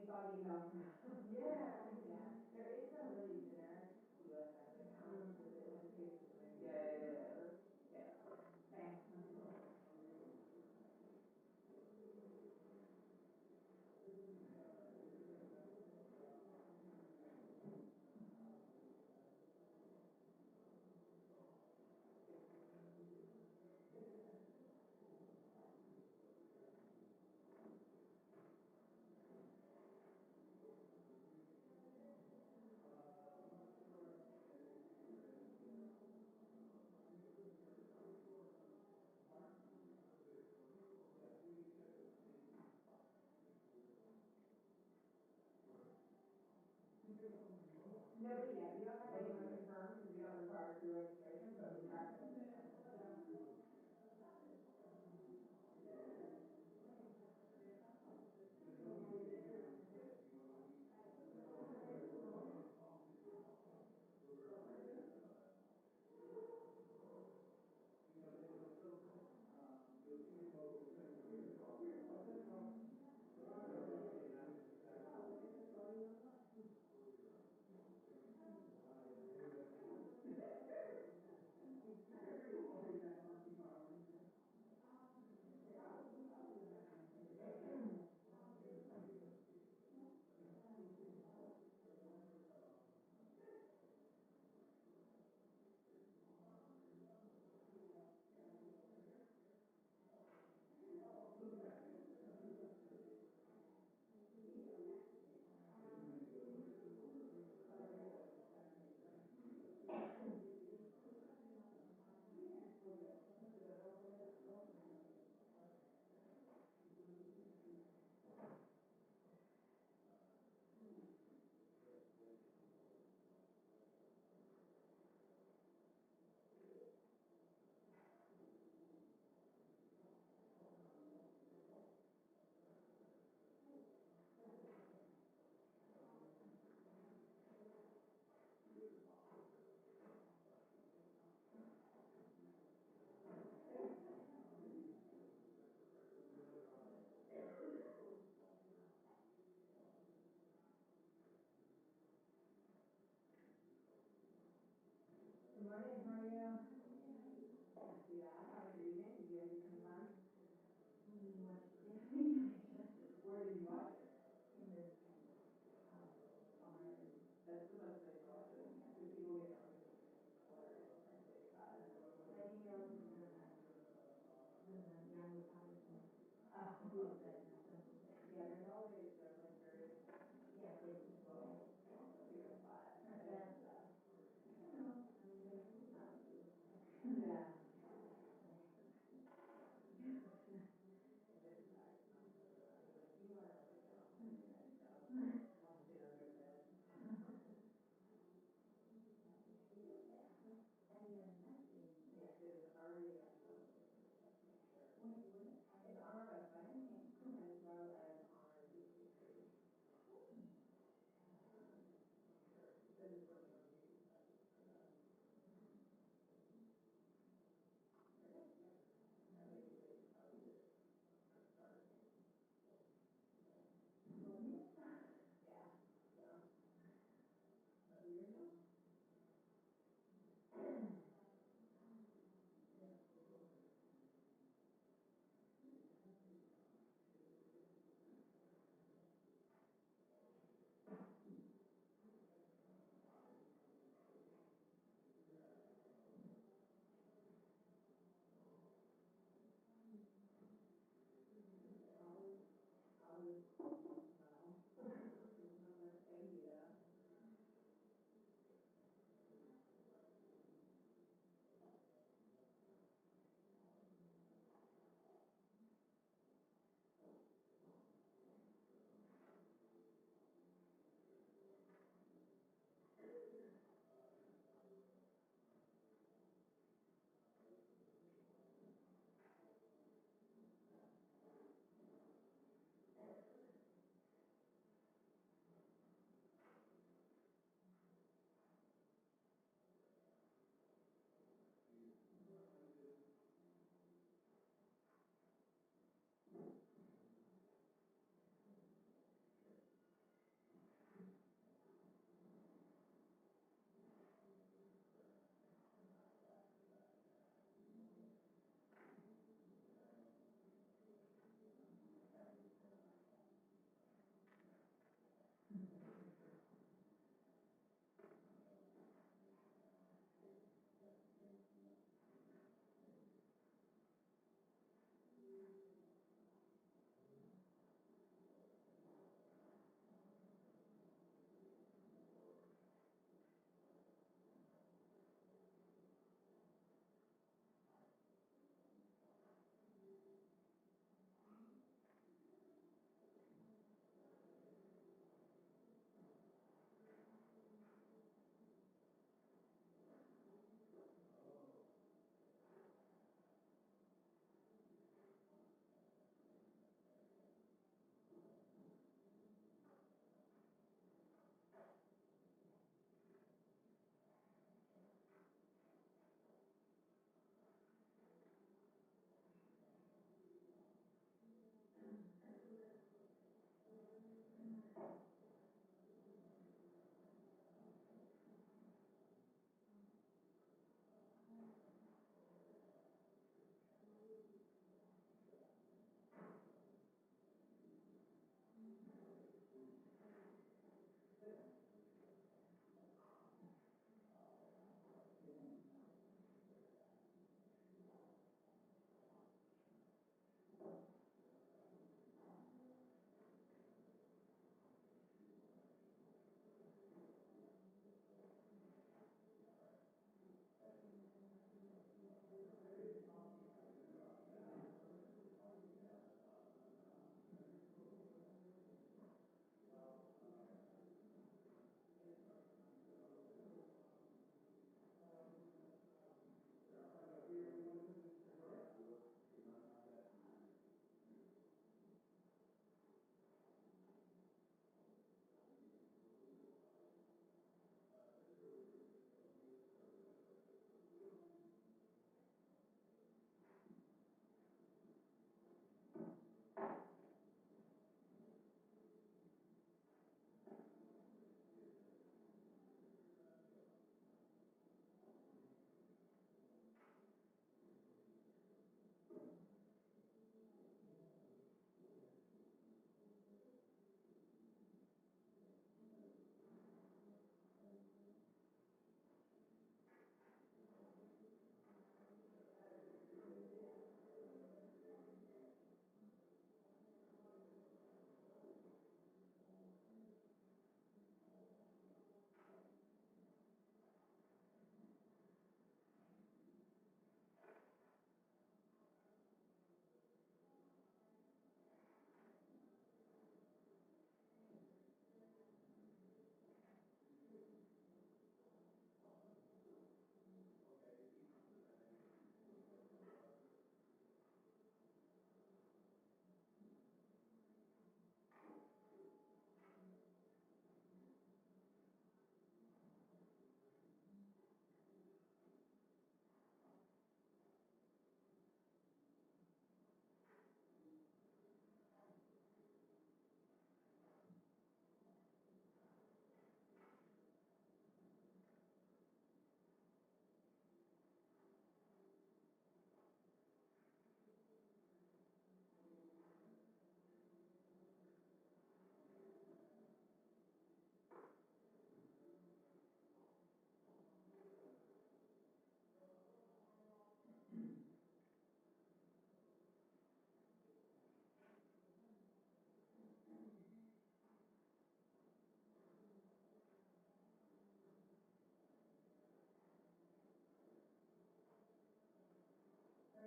bug email from Yeah. yeah. There is a really generic US bank account that it like pays the same. Yeah. Thanks. Nobody yet. We don't have anyone confirmed because we don't require pre-registration, but we track them. Good morning. How are you? Not too bad. How was your evening? Did you guys do something fun? We watched the family picture Where did you watch it? in this bar. That's the best place to watch it. Because people get drunk and hilarious and say bad. I think there was one of the young Republicans Oh, who was there or something. yeah. There's like very Yeah, places to go. secret spot. Yeah. I don't know. I mean, there's not food. Yeah. You are like a dog. Want to sit under the bed. And you're messy. Yes, it is already actually. Wait, what? It's on our website.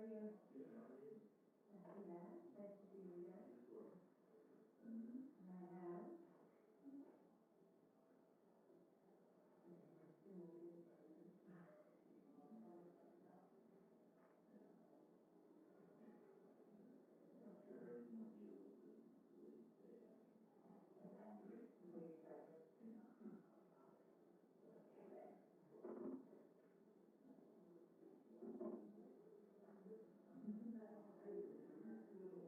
you? Good, how are you? Not too bad. Nice to see you again. You as well. I have. Okay, my screen is getting frozen. Sure, everything might be a little bit late today after a long day. Before you start work. Yeah.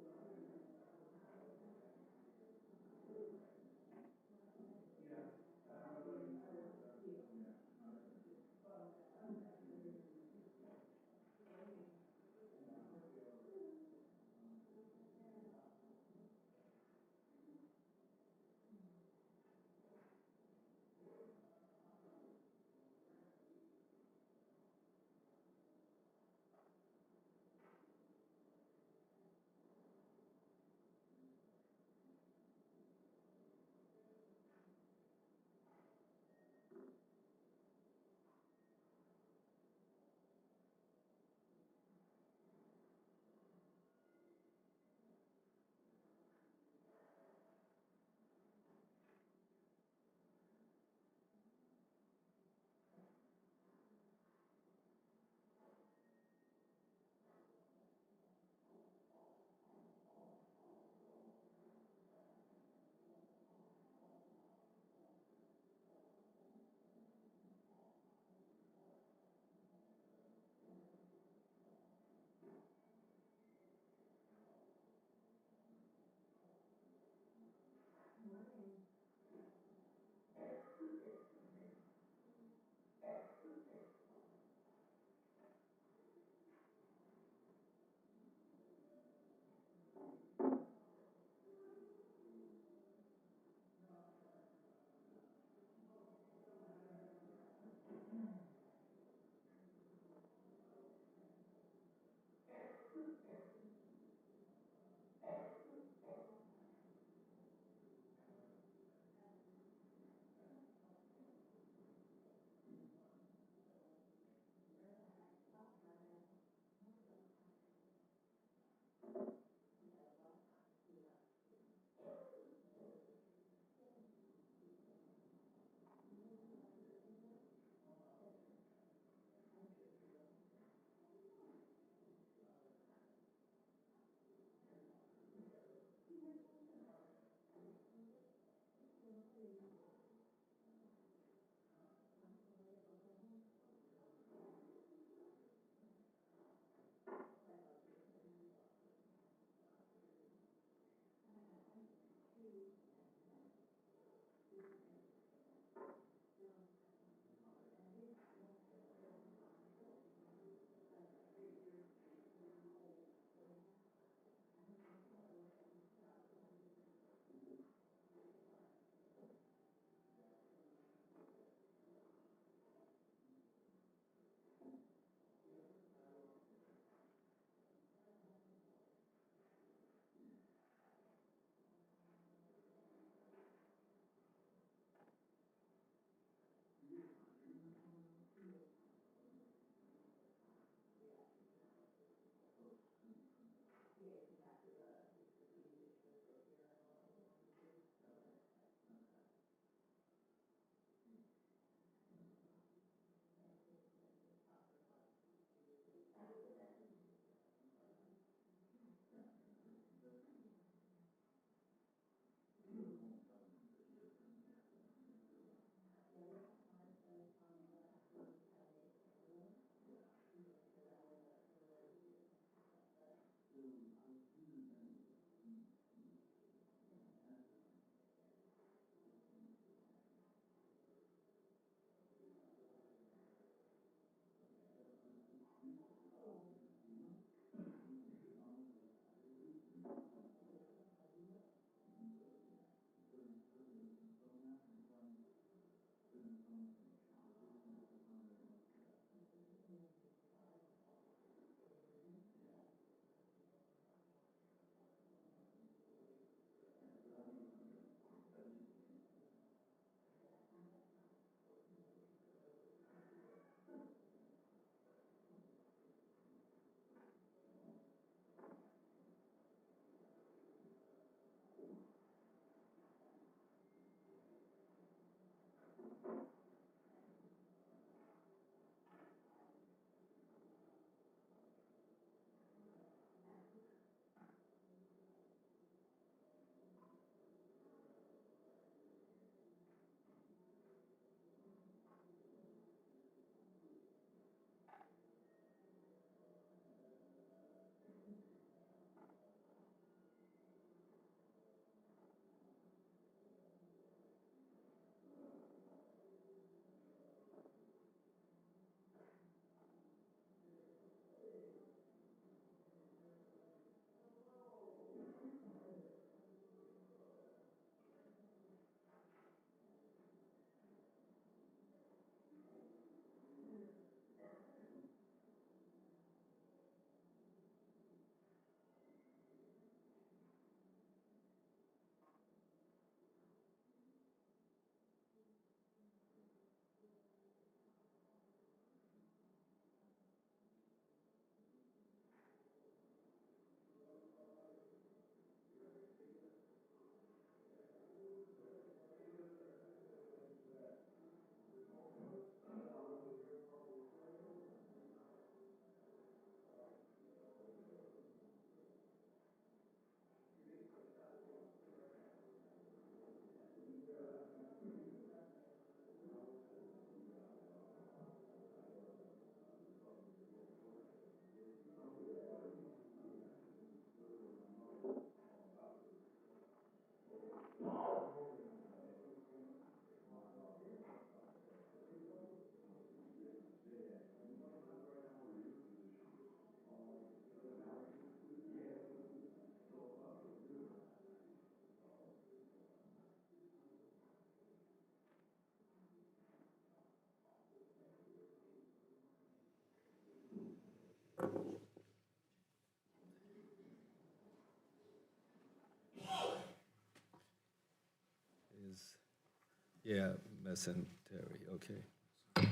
Yeah, mesentery, okay.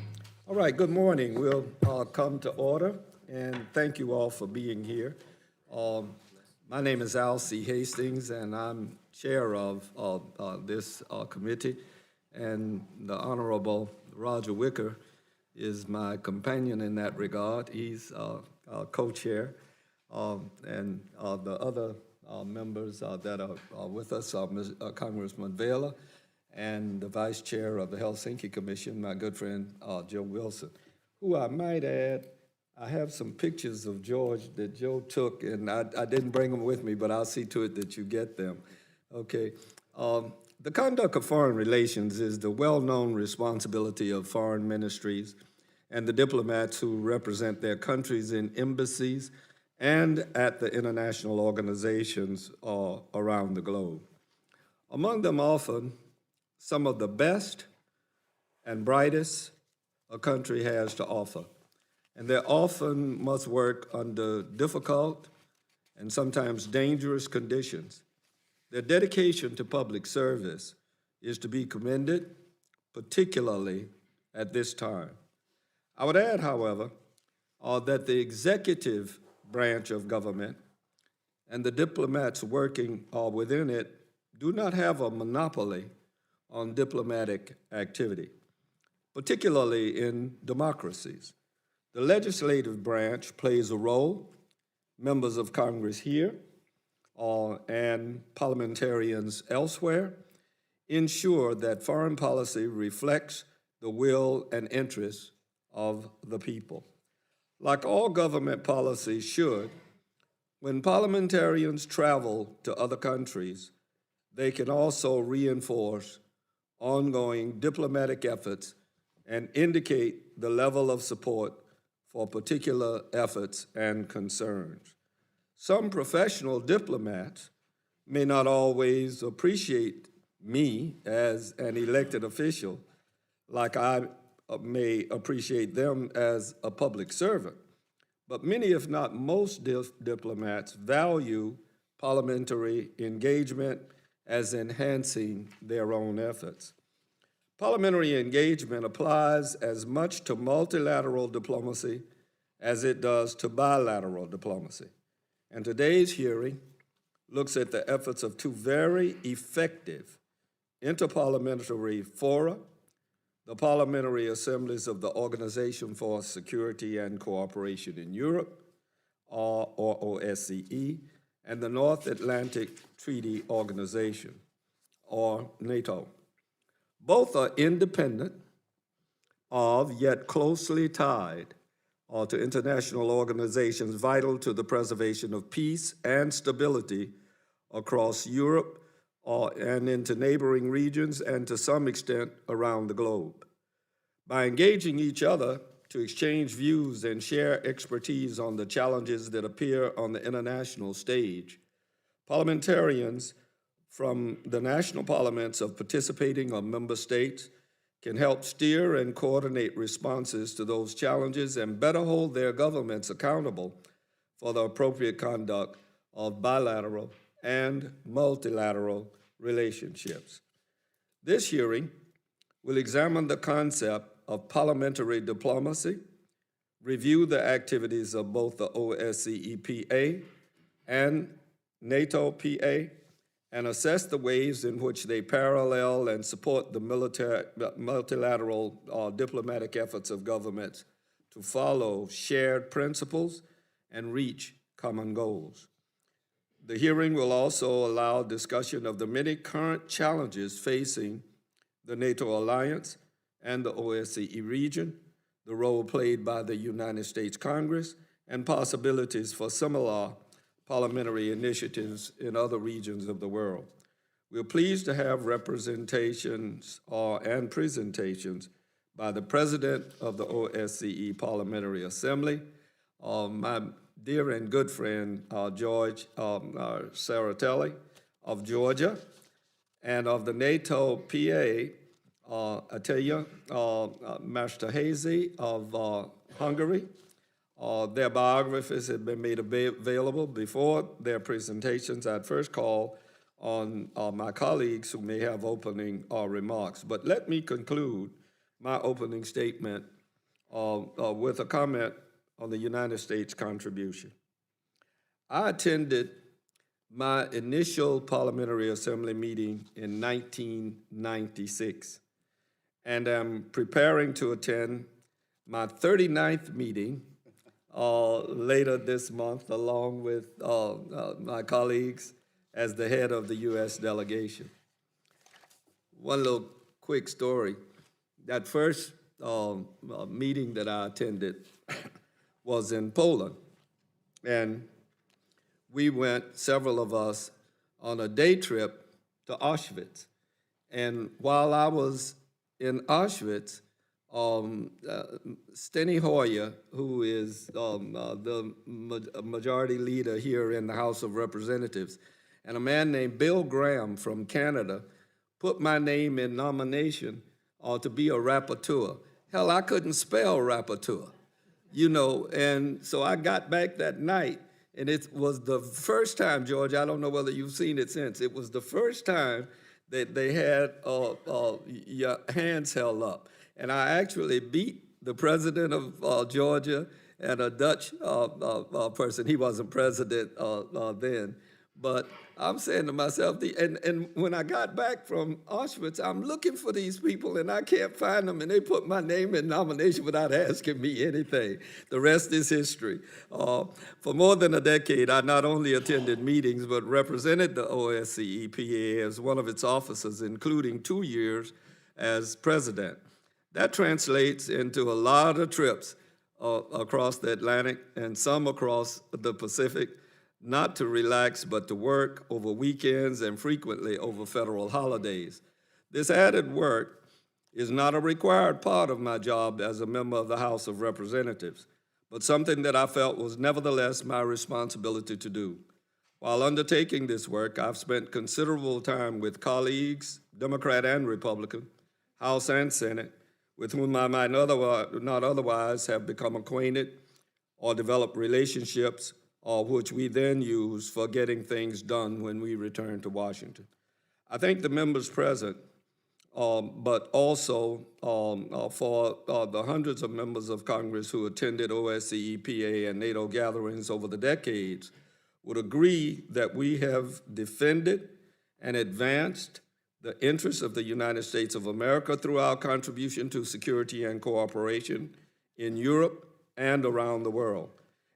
All right, good morning. We'll come to order, and thank you all for being here. My name is Al C. Hastings, and I'm chair of this committee, and the Honorable Roger Wicker is my companion in that regard. He's co-chair, and the other members that are with us are Congressman Vela and the vice chair of the Helsinki Commission, my good friend Joe Wilson, who I might add, I have some pictures of George that Joe took, and I didn't bring them with me, but I'll see to it that you get them. Okay. The conduct of foreign relations is the well-known responsibility of foreign ministries and the diplomats who represent their countries in embassies and at the international organizations around the globe. Among them often some of the best and brightest a country has to offer. And they often must work under difficult and sometimes dangerous conditions. Their dedication to public service is to be commended, particularly at this time. I would add, however, that the executive branch of government and the diplomats working within it do not have a monopoly on diplomatic activity, particularly in democracies. The legislative branch plays a role. Members of Congress here and parliamentarians elsewhere ensure that foreign policy reflects the will and interests of the people. Like all government policies should, when parliamentarians travel to other countries, they can also reinforce ongoing diplomatic efforts and indicate the level of support for particular efforts and concerns. Some professional diplomats may not always appreciate me as an elected official like I may appreciate them as a public servant, but many, if not most diplomats, value parliamentary engagement as enhancing their own efforts. Parliamentary engagement applies as much to multilateral diplomacy as it does to bilateral diplomacy. And today's hearing looks at the efforts of two very effective interparliamentary fora, the Parliamentary Assemblies of the Organization for Security and Cooperation in Europe, or OSCE, and the North Atlantic Treaty Organization, or NATO. Both are independent of, yet closely tied to international organizations vital to the preservation of peace and stability across Europe and into neighboring regions and to some extent around the globe. By engaging each other to exchange views and share expertise on the challenges that appear on the international stage, parliamentarians from the national parliaments of participating or member states can help steer and coordinate responses to those challenges and better hold their governments accountable for the appropriate conduct of bilateral and multilateral relationships. This hearing will examine the concept of parliamentary diplomacy, review the activities of both the OSCE PA and NATO PA, and assess the ways in which they parallel and support the multilateral diplomatic efforts of governments to follow shared principles and reach common goals. The hearing will also allow discussion of the many current challenges facing the NATO alliance and the OSCE region, the role played by the United States Congress, and possibilities for similar parliamentary initiatives in other regions of the world. We're pleased to have representations and presentations by the President of the OSCE Parliamentary Assembly, my dear and good friend George Saratelli of Georgia, and of the NATO PA, Atilla Mesterházy of Hungary. Their biographies have been made available. Before their presentations, I'd first call on my colleagues who may have opening remarks. But let me conclude my opening statement with a comment on the United States contribution. I attended my initial Parliamentary Assembly meeting in 1996, and am preparing to attend my 39th meeting later this month, along with my colleagues as the head of the U.S. delegation. One little quick story. That first meeting that I attended was in Poland, and we went, several of us, on a day trip to Auschwitz. And while I was in Auschwitz, Steny Hoyer, who is the majority leader here in the House of Representatives, and a man named Bill Graham from Canada put my name in nomination to be a rapporteur. Hell, I couldn't spell rapporteur, you know, and so I got back that night, and it was the first time, George, I don't know whether you've seen it since, it was the first time that they had your hands held up. And I actually beat the president of Georgia and a Dutch person. He wasn't president then. But I'm saying to myself, and when I got back from Auschwitz, I'm looking for these people and I can't find them, and they put my name in nomination without asking me anything. The rest is history. For more than a decade, I not only attended meetings, but represented the OSCE PA as one of its officers, including 2 years as president. That translates into a lot of trips across the Atlantic and some across the Pacific, not to relax, but to work over weekends and frequently over federal holidays. This added work is not a required part of my job as a member of the House of Representatives, but something that I felt was nevertheless my responsibility to do. While undertaking this work, I've spent considerable time with colleagues, Democrat and Republican, House and Senate, with whom I might not otherwise have become acquainted or developed relationships, which we then use for getting things done when we return to Washington. I thank the members present, but also for the hundreds of members of Congress who attended OSCE PA and NATO gatherings over the decades, would agree that we have defended and advanced the interests of the United States of America through our contribution to security and cooperation in Europe and around the world.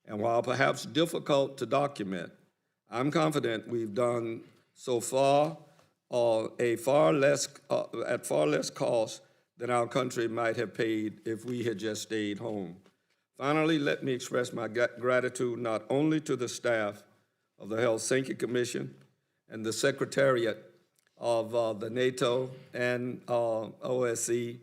And while perhaps difficult to document, I'm confident we've done so far at far less cost than our country might have paid if we had just stayed home. Finally, let me express my gratitude not only to the staff of the Helsinki Commission and the Secretariat of the NATO and OSCE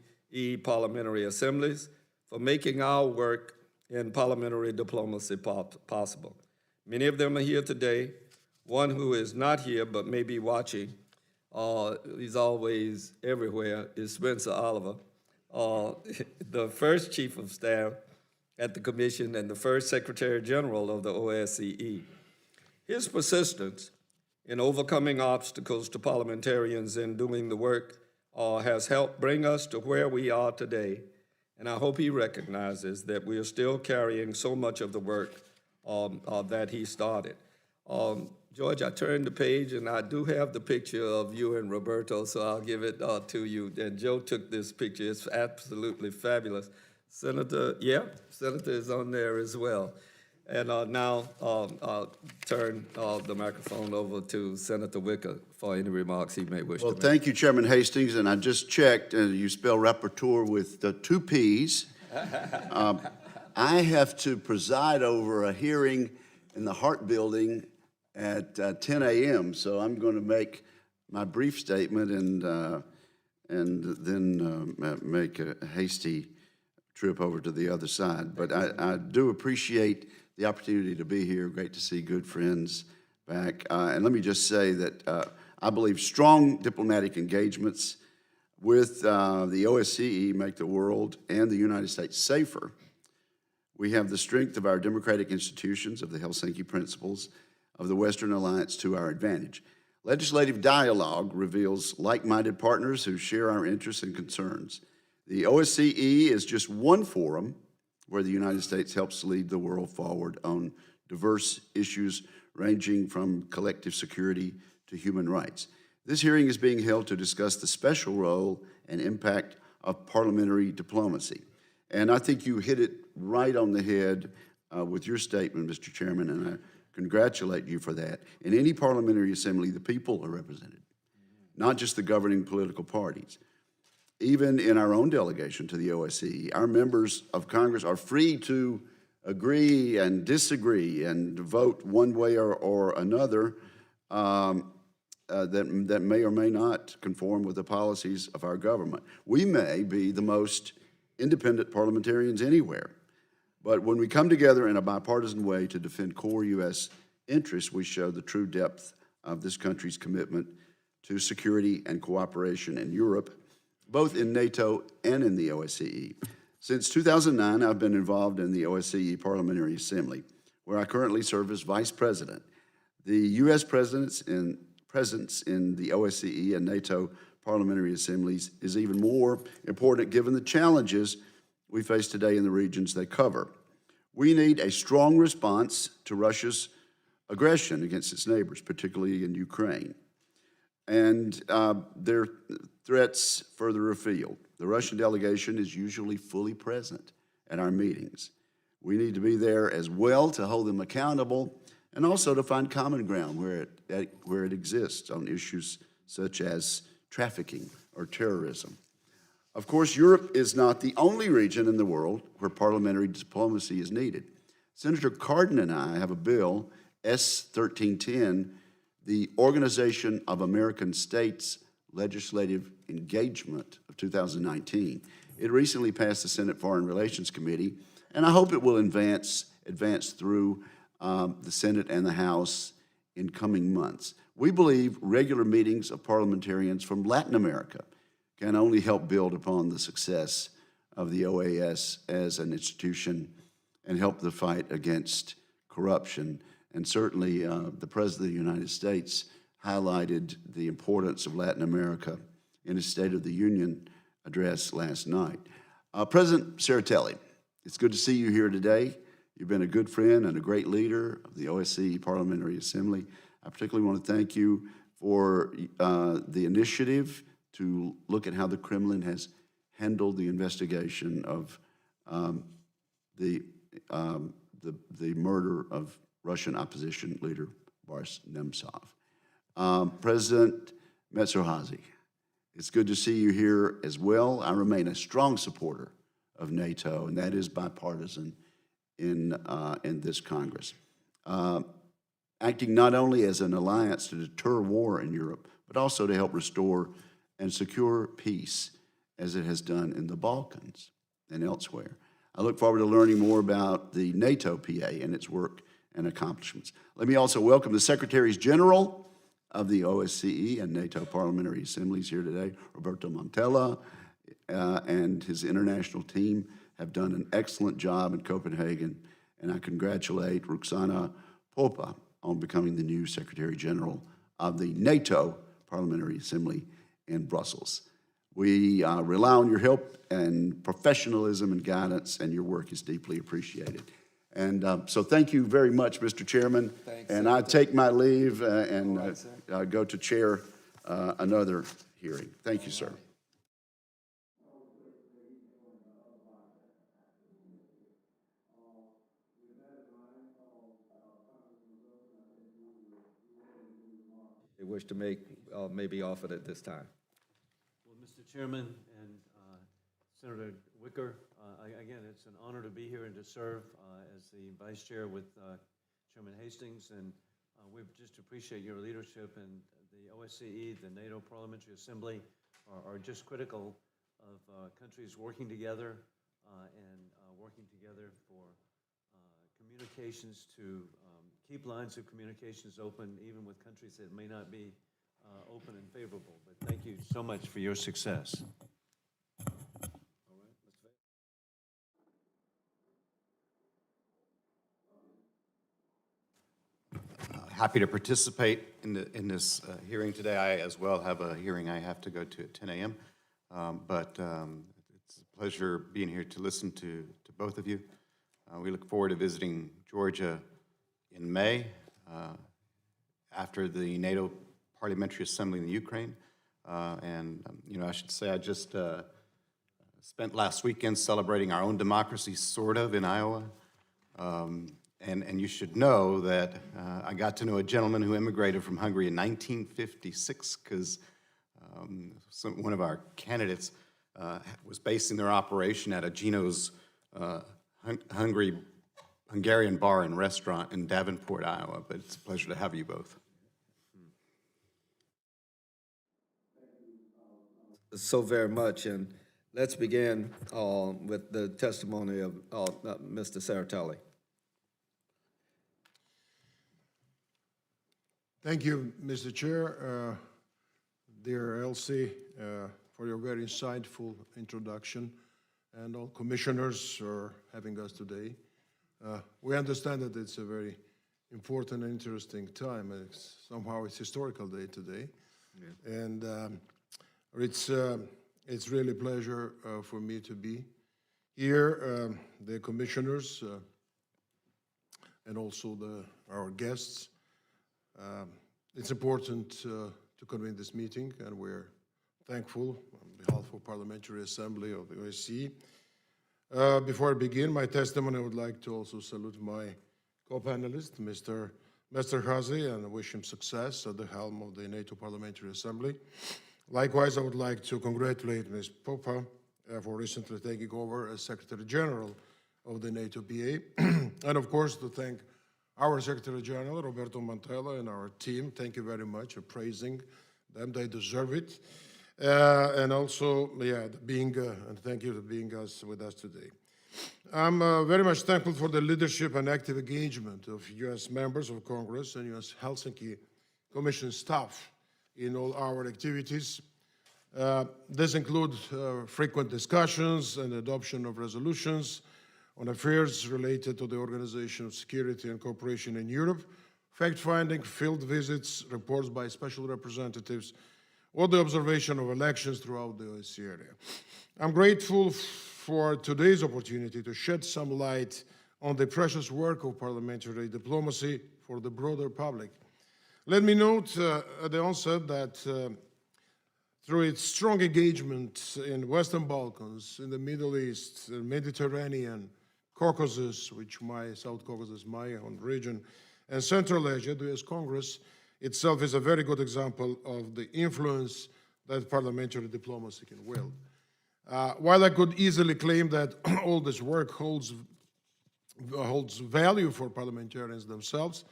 Parliamentary Assemblies for making our work in parliamentary diplomacy possible. Many of them are here today. One who is not here but may be watching, he's always everywhere, is Spencer Oliver, the first Chief of Staff at the Commission and the first Secretary General of the OSCE. His persistence in overcoming obstacles to parliamentarians in doing the work has helped bring us to where we are today, and I hope he recognizes that we are still carrying so much of the work that he started. George, I turned the page, and I do have the picture of you and Roberto, so I'll give it to you. And Joe took this picture. It's absolutely fabulous. Senator is on there as well. And now I'll turn the microphone over to Senator Wicker for any remarks he may wish to make. Well, thank you, Chairman Hastings. And I just checked, and you spell rapporteur with the 2 P's. I have to preside over a hearing in the Hart Building at 10 a.m., so I'm going to make my brief statement and then make a hasty trip over to the other side. But I do appreciate the opportunity to be here. Great to see good friends back. And let me just say that I believe strong diplomatic engagements with the OSCE make the world and the United States safer. We have the strength of our democratic institutions, of the Helsinki principles, of the Western Alliance to our advantage. Legislative dialogue reveals like-minded partners who share our interests and concerns. The OSCE is just one forum where the United States helps lead the world forward on diverse issues ranging from collective security to human rights. This hearing is being held to discuss the special role and impact of parliamentary diplomacy. And I think you hit it right on the head with your statement, Mr. Chairman, and I congratulate you for that. In any parliamentary assembly, the people are represented, not just the governing political parties. Even in our own delegation to the OSCE, our members of Congress are free to agree and disagree and vote one way or another that may or may not conform with the policies of our government. We may be the most independent parliamentarians anywhere, but when we come together in a bipartisan way to defend core U.S. interests, we show the true depth of this country's commitment to security and cooperation in Europe, both in NATO and in the OSCE. Since 2009, I've been involved in the OSCE Parliamentary Assembly, where I currently serve as Vice President. The U.S. presence in the OSCE and NATO Parliamentary Assemblies is even more important given the challenges we face today in the regions they cover. We need a strong response to Russia's aggression against its neighbors, particularly in Ukraine, and their threats further afield. The Russian delegation is usually fully present at our meetings. We need to be there as well to hold them accountable and also to find common ground where it exists on issues such as trafficking or terrorism. Of course, Europe is not the only region in the world where parliamentary diplomacy is needed. Senator Cardin and I have a bill, S-1310, the Organization of American States Legislative Engagement of 2019. It recently passed the Senate Foreign Relations Committee, and I hope it will advance through the Senate and the House in coming months. We believe regular meetings of parliamentarians from Latin America can only help build upon the success of the OAS as an institution and help the fight against corruption. And certainly the President of the United States highlighted the importance of Latin America in his State of the Union address last night. President Serratelli, it's good to see you here today. You've been a good friend and a great leader of the OSCE Parliamentary Assembly. I particularly want to thank you for the initiative to look at how the Kremlin has handled the investigation of the murder of Russian opposition leader Boris Nemtsov. President Metzerhazy, it's good to see you here as well. I remain a strong supporter of NATO, and that is bipartisan in this Congress. Acting not only as an alliance to deter war in Europe, but also to help restore and secure peace as it has done in the Balkans and elsewhere. I look forward to learning more about the NATO PA and its work and accomplishments. Let me also welcome the Secretaries General of the OSCE and NATO Parliamentary Assemblies here today. Roberto Montella and his international team have done an excellent job in Copenhagen, and I congratulate Ruxana Popa on becoming the new Secretary General of the NATO Parliamentary Assembly in Brussels. We rely on your help and professionalism and guidance, and your work is deeply appreciated. And so thank you very much, Mr. Chairman. Thanks, and I take my leave and go to chair another hearing. Thank you, sir. They wish to make, maybe offered at this time. Well, Mr. Chairman and Senator Wicker, again, it's an honor to be here and to serve as the Vice Chair with Chairman Hastings, and we just appreciate your leadership. And the OSCE, the NATO Parliamentary Assembly, are just critical of countries working together and working together for communications to keep lines of communications open, even with countries that may not be open and favorable. But thank you so much for your success. happy to participate in this hearing today. I as well have a hearing I have to go to at 10 a.m. But it's a pleasure being here to listen to both of you. We look forward to visiting Georgia in May after the NATO Parliamentary Assembly in the Ukraine. I should say I just spent last weekend celebrating our own democracy, sort of, in Iowa. And you should know that I got to know a gentleman who immigrated from Hungary in 1956 because one of our candidates was basing their operation at a Gino's Hungarian bar and restaurant in Davenport, Iowa. But it's a pleasure to have you both. So very much, and let's begin with the testimony of Mr. Saratelli. Thank you, Mr. Chair. Dear Elsie, for your very insightful introduction, and all commissioners for having us today. We understand that it's a very important and interesting time. Somehow it's historical day today. Yeah. And it's really a pleasure for me to be here, the commissioners, and also our guests. It's important to convene this meeting, and we're thankful on behalf of Parliamentary Assembly of the OSCE. Before I begin my testimony, I would like to also salute my co-panelist, Mr. Hazy, and wish him success at the helm of the NATO Parliamentary Assembly. Likewise, I would like to congratulate Ms. Popa for recently taking over as Secretary General of the NATO PA, and of course to thank our Secretary General, Roberto Montella, and our team. Thank you very much for praising them. They deserve it. And also, and thank you for being with us today. I'm very much thankful for the leadership and active engagement of U.S. members of Congress and U.S. Helsinki Commission staff in all our activities. This includes frequent discussions and adoption of resolutions on affairs related to the Organization of Security and Cooperation in Europe, fact-finding, field visits, reports by special representatives, or the observation of elections throughout the OSCE area. I'm grateful for today's opportunity to shed some light on the precious work of parliamentary diplomacy for the broader public. Let me note at the onset that through its strong engagement in Western Balkans, in the Middle East, the Mediterranean, Caucasus, South Caucasus is my own region, and Central Asia, the U.S. Congress itself is a very good example of the influence that parliamentary diplomacy can wield. While I could easily claim that all this work holds value for parliamentarians themselves,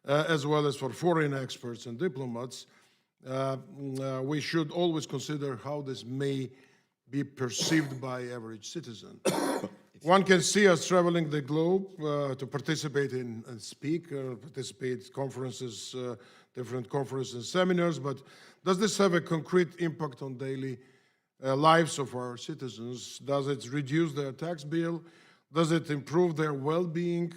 as well as for foreign experts and diplomats, we should always consider how this may be perceived by average citizen. One can see us traveling the globe to participate in and speak, participate in conferences, different conferences and seminars, but does this have a concrete impact on daily lives of our citizens? Does it reduce their tax bill? Does it improve their well-being?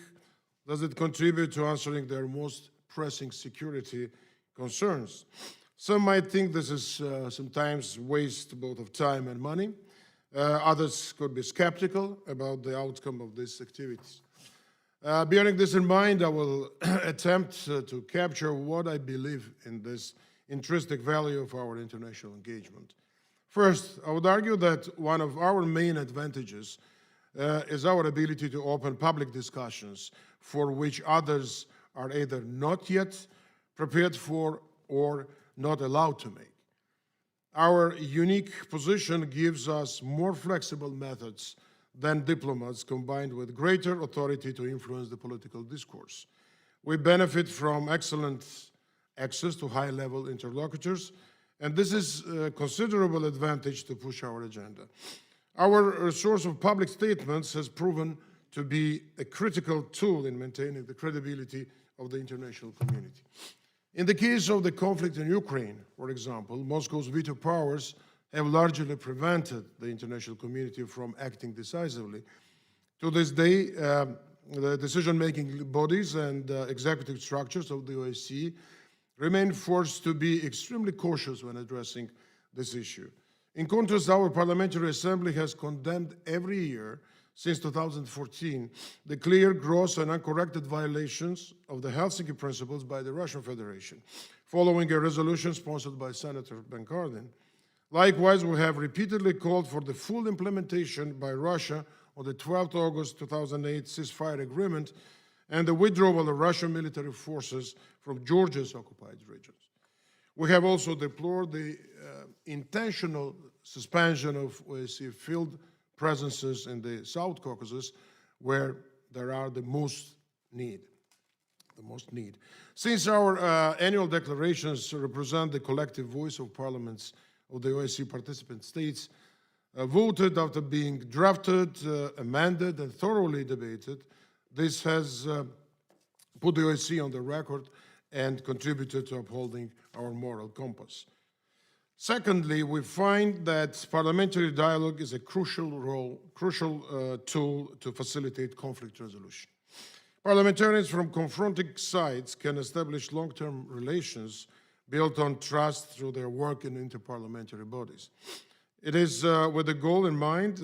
Does it contribute to answering their most pressing security concerns? Some might think this is sometimes waste both of time and money. Others could be skeptical about the outcome of these activities. Bearing this in mind, I will attempt to capture what I believe in this intrinsic value of our international engagement. First, I would argue that one of our main advantages is our ability to open public discussions for which others are either not yet prepared for or not allowed to make. Our unique position gives us more flexible methods than diplomats, combined with greater authority to influence the political discourse. We benefit from excellent access to high-level interlocutors, and this is a considerable advantage to push our agenda. Our source of public statements has proven to be a critical tool in maintaining the credibility of the international community. In the case of the conflict in Ukraine, for example, Moscow's veto powers have largely prevented the international community from acting decisively. To this day, the decision-making bodies and executive structures of the OSCE remain forced to be extremely cautious when addressing this issue. In contrast, our Parliamentary Assembly has condemned every year since 2014 the clear, gross, and uncorrected violations of the Helsinki Principles by the Russian Federation, following a resolution sponsored by Senator Ben Cardin. Likewise, we have repeatedly called for the full implementation by Russia on the 12th August 2008 ceasefire agreement and the withdrawal of Russian military forces from Georgia's occupied regions. We have also deplored the intentional suspension of OSCE field presences in the South Caucasus, where there are the most need. Since our annual declarations represent the collective voice of parliaments of the OSCE participant states, voted after being drafted, amended, and thoroughly debated, this has put the OSCE on the record and contributed to upholding our moral compass. Secondly, we find that parliamentary dialogue is a crucial tool to facilitate conflict resolution. Parliamentarians from confronting sides can establish long-term relations built on trust through their work in interparliamentary bodies. It is with the goal in mind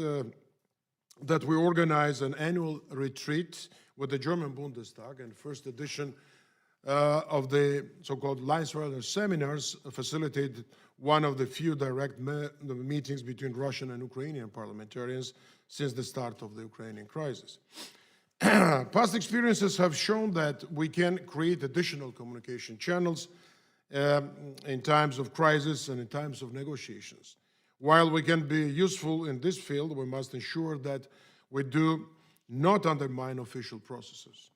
that we organize an annual retreat with the German Bundestag, and first edition of the so-called Leisweiler seminars facilitated one of the few direct meetings between Russian and Ukrainian parliamentarians since the start of the Ukrainian crisis. Past experiences have shown that we can create additional communication channels in times of crisis and in times of negotiations. While we can be useful in this field, we must ensure that we do not undermine official processes.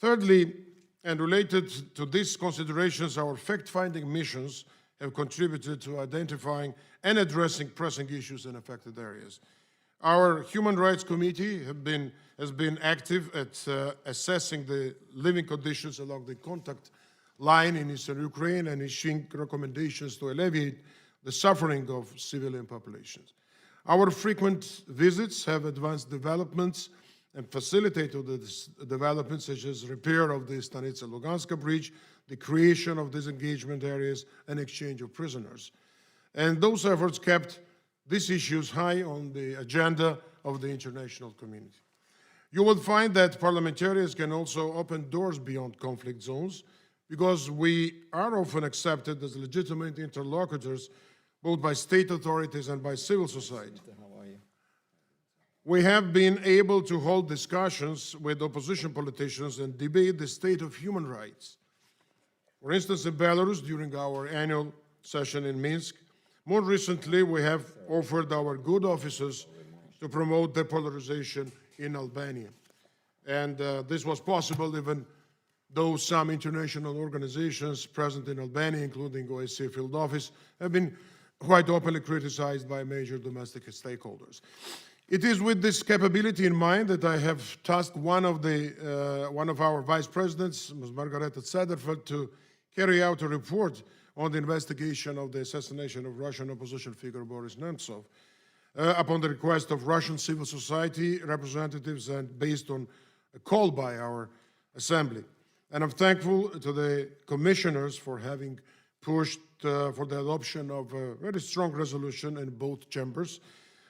Thirdly, and related to these considerations, our fact-finding missions have contributed to identifying and addressing pressing issues in affected areas. Our Human Rights Committee has been active at assessing the living conditions along the contact line in eastern Ukraine and issuing recommendations to alleviate the suffering of civilian populations. Our frequent visits have advanced developments and facilitated the developments such as repair of the Stanitsa-Luganska bridge, the creation of disengagement areas, and exchange of prisoners. And those efforts kept these issues high on the agenda of the international community. You will find that parliamentarians can also open doors beyond conflict zones because we are often accepted as legitimate interlocutors both by state authorities and by civil society. We have been able to hold discussions with opposition politicians and debate the state of human rights. For instance, in Belarus, during our annual session in Minsk, more recently, we have offered our good offices to promote depolarization in Albania. And this was possible even though some international organizations present in Albania, including OSCE Field Office, have been quite openly criticized by major domestic stakeholders. It is with this capability in mind that I have tasked one of our vice presidents, Ms. Margareta Cederfeld, to carry out a report on the investigation of the assassination of Russian opposition figure Boris Nemtsov, upon the request of Russian civil society representatives and based on a call by our assembly. And I'm thankful to the commissioners for having pushed for the adoption of a very strong resolution in both chambers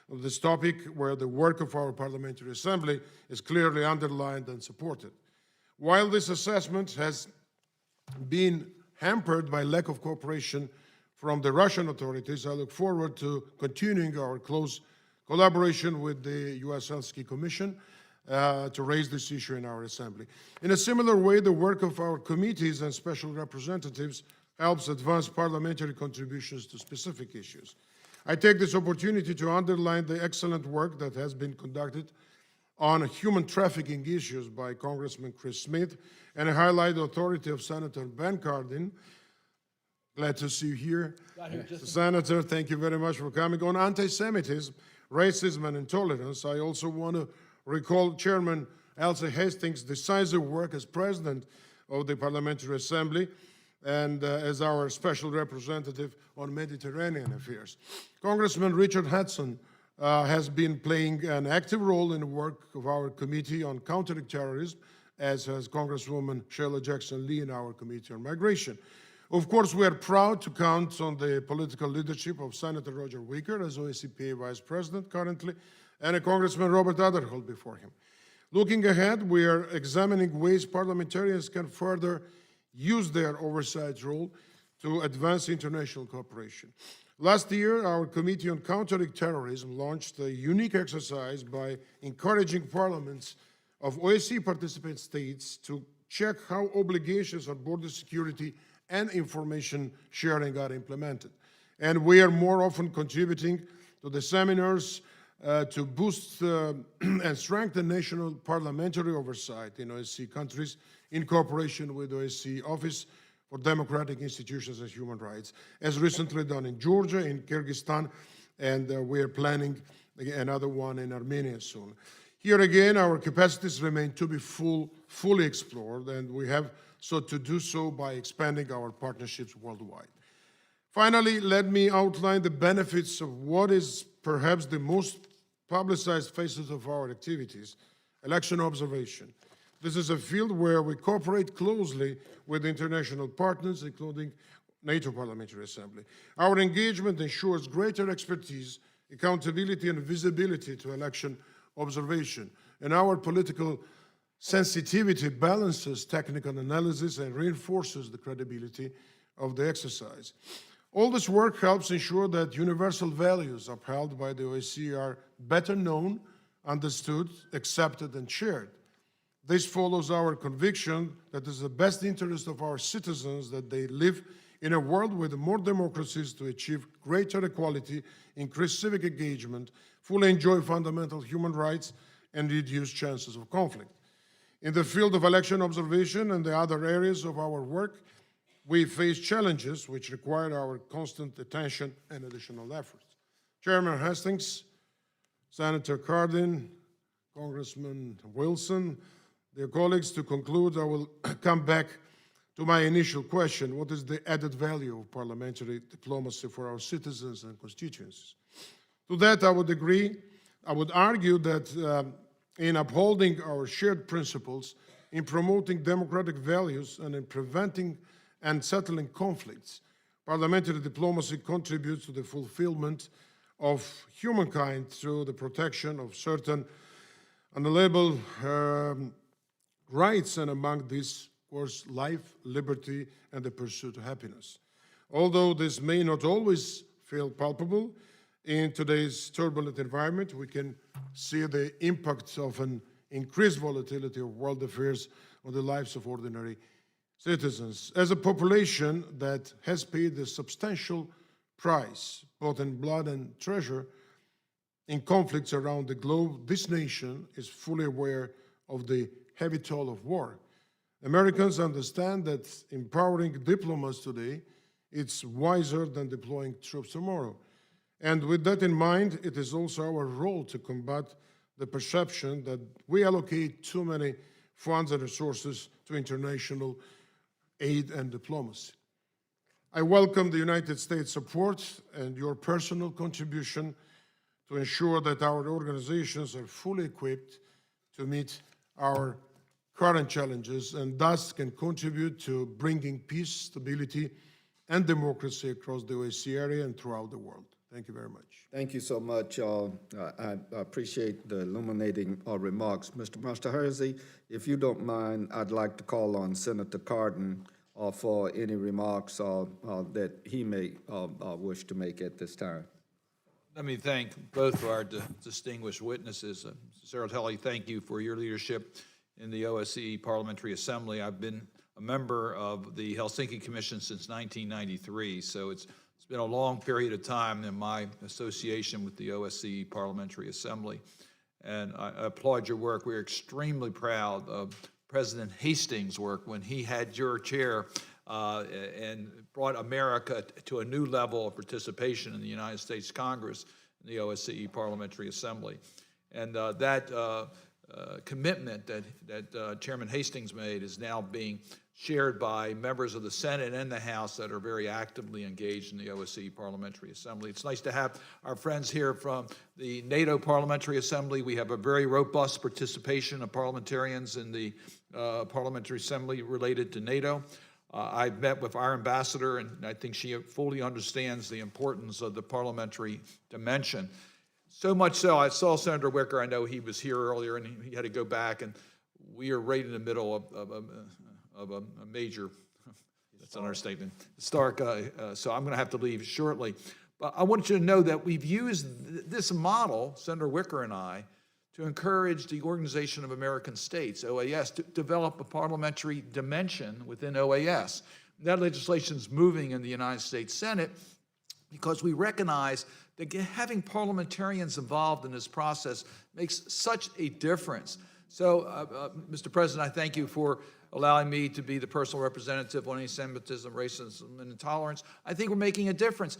of this topic, where the work of our Parliamentary Assembly is clearly underlined and supported. While this assessment has been hampered by lack of cooperation from the Russian authorities, I look forward to continuing our close collaboration with the U.S. Helsinki Commission to raise this issue in our Assembly. In a similar way, the work of our committees and special representatives helps advance parliamentary contributions to specific issues. I take this opportunity to underline the excellent work that has been conducted on human trafficking issues by Congressman Chris Smith, and I highlight the authority of Senator Ben Cardin. Glad to see you here. Senator, thank you very much for coming. On anti-Semitism, racism, and intolerance, I also want to recall Chairman Elsie Hastings' decisive work as President of the Parliamentary Assembly and as our special representative on Mediterranean affairs. Congressman Richard Hudson has been playing an active role in the work of our Committee on Countering Terrorism, as has Congresswoman Sheila Jackson-Lee in our Committee on Migration. Of course, we are proud to count on the political leadership of Senator Roger Wicker as OSCE PA Vice President currently, and Congressman Robert Adderholt before him. Looking ahead, we are examining ways parliamentarians can further use their oversight role to advance international cooperation. Last year, our Committee on Countering Terrorism launched a unique exercise by encouraging parliaments of OSCE participant states to check how obligations on border security and information sharing are implemented. And we are more often contributing to the seminars to boost and strengthen national parliamentary oversight in OSCE countries in cooperation with OSCE Office for Democratic Institutions and Human Rights, as recently done in Georgia, in Kyrgyzstan, and we are planning another one in Armenia soon. Here again, our capacities remain to be fully explored, and we have sought to do so by expanding our partnerships worldwide. Finally, let me outline the benefits of what is perhaps the most publicized phases of our activities, election observation. This is a field where we cooperate closely with international partners, including NATO Parliamentary Assembly. Our engagement ensures greater expertise, accountability, and visibility to election observation, and our political sensitivity balances technical analysis and reinforces the credibility of the exercise. All this work helps ensure that universal values upheld by the OSCE are better known, understood, accepted, and shared. This follows our conviction that it is the best interest of our citizens that they live in a world with more democracies to achieve greater equality, increase civic engagement, fully enjoy fundamental human rights, and reduce chances of conflict. In the field of election observation and the other areas of our work, we face challenges which require our constant attention and additional efforts. Chairman Hastings, Senator Cardin, Congressman Wilson, dear colleagues, to conclude, I will come back to my initial question: what is the added value of parliamentary diplomacy for our citizens and constituencies? To that, I would agree. I would argue that in upholding our shared principles, in promoting democratic values, and in preventing and settling conflicts, parliamentary diplomacy contributes to the fulfillment of humankind through the protection of certain unalienable rights, and among these, of course, life, liberty, and the pursuit of happiness. Although this may not always feel palpable in today's turbulent environment, we can see the impact of an increased volatility of world affairs on the lives of ordinary citizens. As a population that has paid a substantial price, both in blood and treasure, in conflicts around the globe, this nation is fully aware of the heavy toll of war. Americans understand that empowering diplomats today, it's wiser than deploying troops tomorrow. And with that in mind, it is also our role to combat the perception that we allocate too many funds and resources to international aid and diplomacy. I welcome the United States support and your personal contribution to ensure that our organizations are fully equipped to meet our current challenges and thus can contribute to bringing peace, stability, and democracy across the OSCE area and throughout the world. Thank you very much. Thank you so much. I appreciate the illuminating remarks. Mr. Hersey, if you don't mind, I'd like to call on Senator Cardin for any remarks that he may wish to make at this time. Let me thank both of our distinguished witnesses. Sarah Telly, thank you for your leadership in the OSCE Parliamentary Assembly. I've been a member of the Helsinki Commission since 1993, so it's been a long period of time in my association with the OSCE Parliamentary Assembly, and I applaud your work. We're extremely proud of President Hastings' work when he had your chair and brought America to a new level of participation in the United States Congress and the OSCE Parliamentary Assembly. And that commitment that Chairman Hastings made is now being shared by members of the Senate and the House that are very actively engaged in the OSCE Parliamentary Assembly. It's nice to have our friends here from the NATO Parliamentary Assembly. We have a very robust participation of parliamentarians in the Parliamentary Assembly related to NATO. I've met with our ambassador, and I think she fully understands the importance of the parliamentary dimension. So much so, I saw Senator Wicker. I know he was here earlier, and he had to go back, and we are right in the middle of a major, that's an understatement, historic, so I'm going to have to leave shortly. But I want you to know that we've used this model, Senator Wicker and I, to encourage the Organization of American States, OAS, to develop a parliamentary dimension within OAS. That legislation is moving in the United States Senate because we recognize that having parliamentarians involved in this process makes such a difference. So, Mr. President, I thank you for allowing me to be the personal representative on anti-Semitism, racism, and intolerance. I think we're making a difference.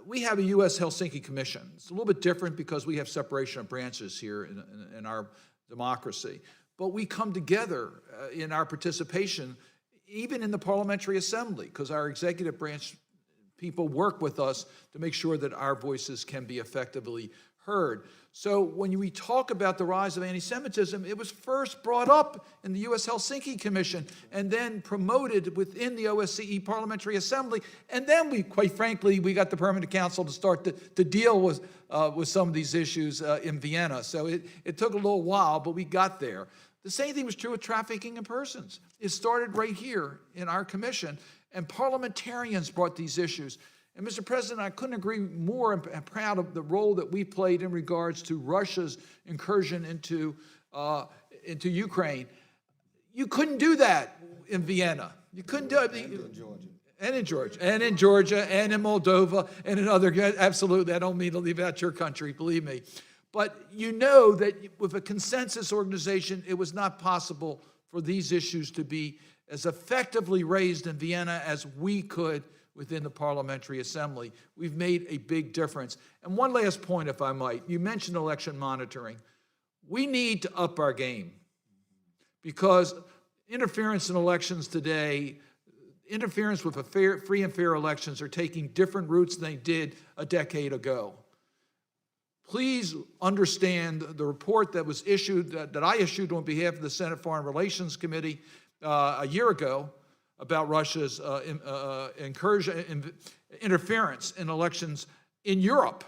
We have a U.S. Helsinki Commission. It's a little bit different because we have separation of branches here in our democracy. But we come together in our participation, even in the Parliamentary Assembly, because our executive branch people work with us to make sure that our voices can be effectively heard. So when we talk about the rise of anti-Semitism, it was first brought up in the U.S. Helsinki Commission and then promoted within the OSCE Parliamentary Assembly. And then we, quite frankly, we got the Permanent Council to start to deal with some of these issues in Vienna. So it took a little while, but we got there. The same thing was true with trafficking in persons. It started right here in our commission, and parliamentarians brought these issues. And Mr. President, I couldn't agree more and proud of the role that we played in regards to Russia's incursion into Ukraine. You couldn't do that in Vienna. You couldn't do it. And in Georgia. And in Georgia, and in Moldova, and in other, absolutely, I don't mean to leave out your country, believe me. But you know that with a consensus organization, it was not possible for these issues to be as effectively raised in Vienna as we could within the Parliamentary Assembly. We've made a big difference. And one last point, if I might. You mentioned election monitoring. We need to up our game because interference in elections today, interference with free and fair elections are taking different routes than they did a decade ago. Please understand the report that was issued, that I issued on behalf of the Senate Foreign Relations Committee a year ago, about Russia's interference in elections in Europe,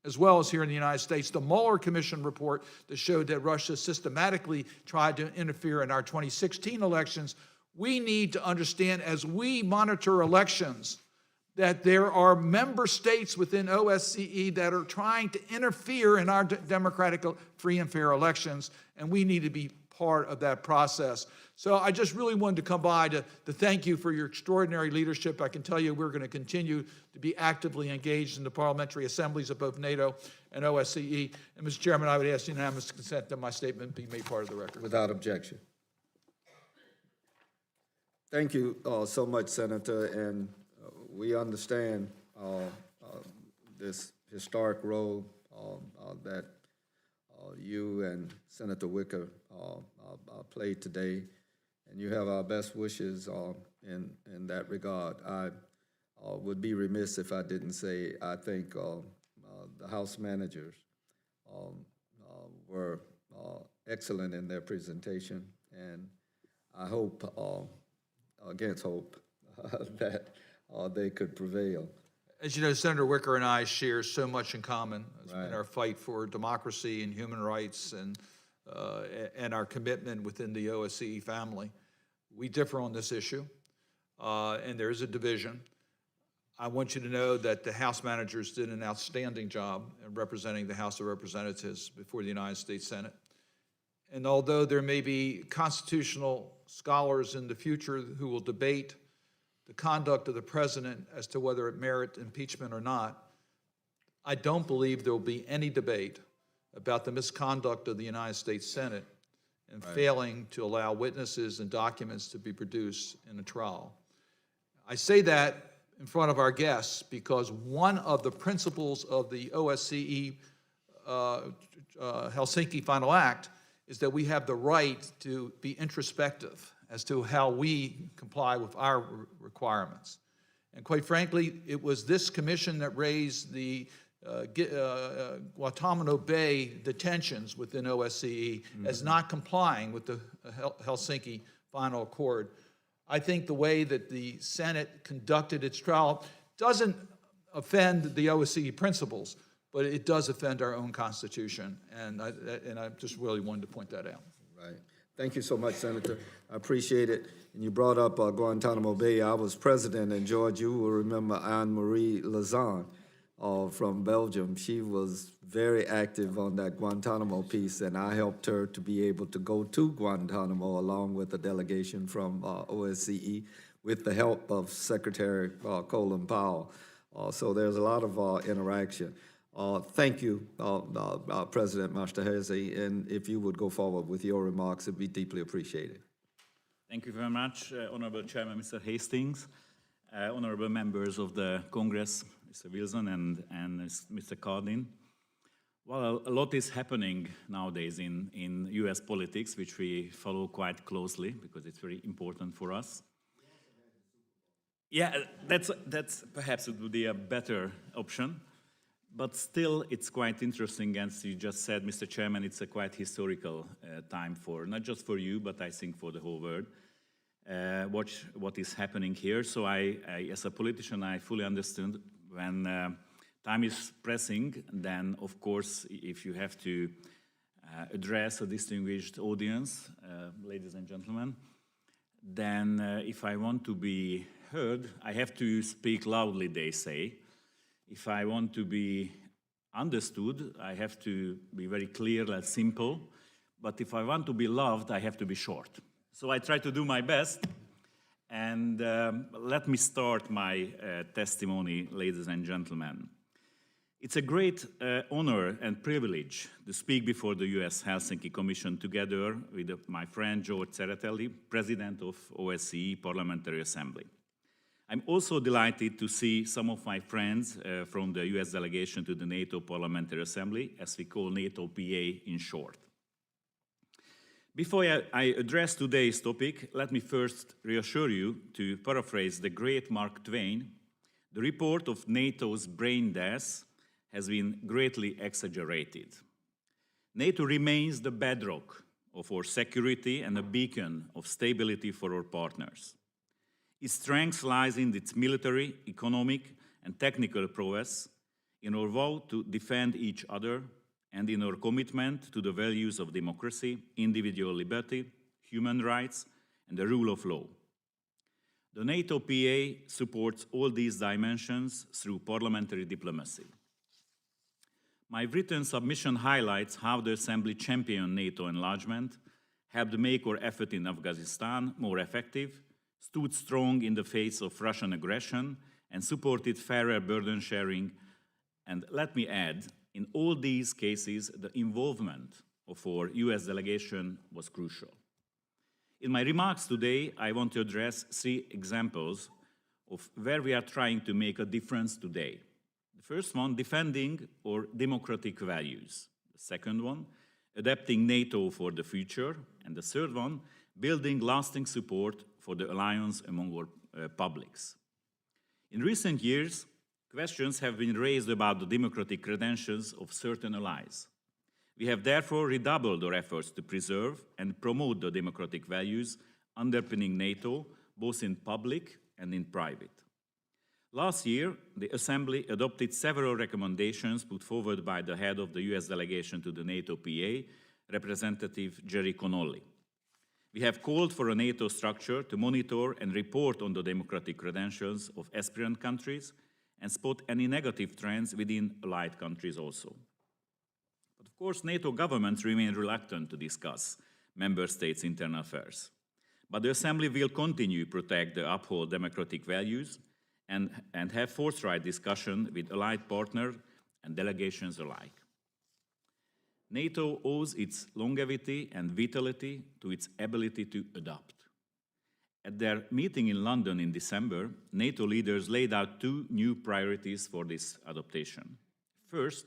as well as here in the United States. The Mueller Commission report that showed that Russia systematically tried to interfere in our 2016 elections. We need to understand, as we monitor elections, that there are member states within OSCE that are trying to interfere in our democratic, free and fair elections, and we need to be part of that process. So I just really wanted to come by to thank you for your extraordinary leadership. I can tell you we're going to continue to be actively engaged in the parliamentary assemblies of both NATO and OSCE. And Mr. Chairman, I would ask unanimous consent that my statement be made part of the record. Without objection. Thank you so much, Senator, and we understand this historic role that you and Senator Wicker played today, and you have our best wishes in that regard. I would be remiss if I didn't say I think the House managers were excellent in their presentation, and I hope, against hope, that they could prevail. As you know, Senator Wicker and I share so much in common in our fight for democracy and human rights and our commitment within the OSCE family. We differ on this issue, and there is a division. I want you to know that the House managers did an outstanding job in representing the House of Representatives before the United States Senate. And although there may be constitutional scholars in the future who will debate the conduct of the president as to whether it merits impeachment or not, I don't believe there will be any debate about the misconduct of the United States Senate and failing to allow witnesses and documents to be produced in a trial. I say that in front of our guests because one of the principles of the OSCE Helsinki Final Act is that we have the right to be introspective as to how we comply with our requirements. And quite frankly, it was this commission that raised the Guantanamo Bay detentions within OSCE as not complying with the Helsinki Final Accord. I think the way that the Senate conducted its trial doesn't offend the OSCE principles, but it does offend our own Constitution, and I just really wanted to point that out. Right. Thank you so much, Senator. I appreciate it. And you brought up Guantanamo Bay. I was president, and George, you will remember Anne-Marie Lazan from Belgium. She was very active on that Guantanamo piece, and I helped her to be able to go to Guantanamo along with a delegation from OSCE with the help of Secretary Colin Powell. So there's a lot of interaction. Thank you, President Masterhazy, and if you would go forward with your remarks, it'd be deeply appreciated. Thank you very much, Honorable Chairman Mr. Hastings, honorable members of the Congress, Mr. Wilson and Mr. Cardin. Well, a lot is happening nowadays in US politics, which we follow quite closely because it's very important for us. Yeah, that's perhaps it would be a better option. But still, it's quite interesting, as you just said, Mr. Chairman, it's a quite historical time for, not just for you, but I think for the whole world, what is happening here. So I, as a politician, I fully understand when time is pressing, then, of course, if you have to address a distinguished audience, ladies and gentlemen, then if I want to be heard, I have to speak loudly, they say. If I want to be understood, I have to be very clear and simple. But if I want to be loved, I have to be short. So I try to do my best. And let me start my testimony, ladies and gentlemen. It's a great honor and privilege to speak before the US Helsinki Commission together with my friend George Tsereteli, President of OSCE Parliamentary Assembly. I'm also delighted to see some of my friends from the US delegation to the NATO Parliamentary Assembly, as we call NATO PA in short. Before I address today's topic, let me first reassure you, to paraphrase the great Mark Twain, the report of NATO's brain death has been greatly exaggerated. NATO remains the bedrock of our security and a beacon of stability for our partners. Its strength lies in its military, economic, and technical prowess, in our vow to defend each other, and in our commitment to the values of democracy, individual liberty, human rights, and the rule of law. The NATO PA supports all these dimensions through parliamentary diplomacy. My written submission highlights how the Assembly championed NATO enlargement, helped make our effort in Afghanistan more effective, stood strong in the face of Russian aggression, and supported fairer burden sharing. And let me add, in all these cases, the involvement of our US delegation was crucial. In my remarks today, I want to address 3 examples of where we are trying to make a difference today. The first one, defending our democratic values. The second one, adapting NATO for the future. And the third one, building lasting support for the alliance among our publics. In recent years, questions have been raised about the democratic credentials of certain allies. We have therefore redoubled our efforts to preserve and promote the democratic values underpinning NATO, both in public and in private. Last year, the Assembly adopted several recommendations put forward by the head of the US delegation to the NATO PA, Representative Jerry Connolly. We have called for a NATO structure to monitor and report on the democratic credentials of aspirant countries and spot any negative trends within allied countries also. But of course, NATO governments remain reluctant to discuss member states' internal affairs. But the Assembly will continue to protect and uphold democratic values and have forthright discussion with allied partners and delegations alike. NATO owes its longevity and vitality to its ability to adapt. At their meeting in London in December, NATO leaders laid out 2 new priorities for this adaptation. First,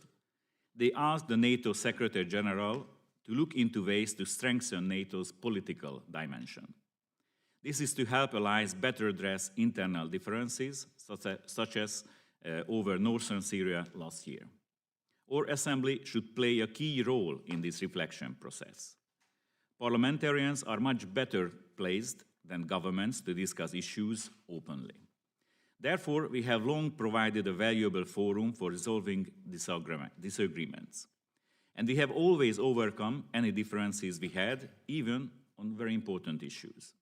they asked the NATO Secretary General to look into ways to strengthen NATO's political dimension. This is to help allies better address internal differences, such as over northern Syria last year. Our Assembly should play a key role in this reflection process. Parliamentarians are much better placed than governments to discuss issues openly. Therefore, we have long provided a valuable forum for resolving disagreements. And we have always overcome any differences we had, even on very important issues.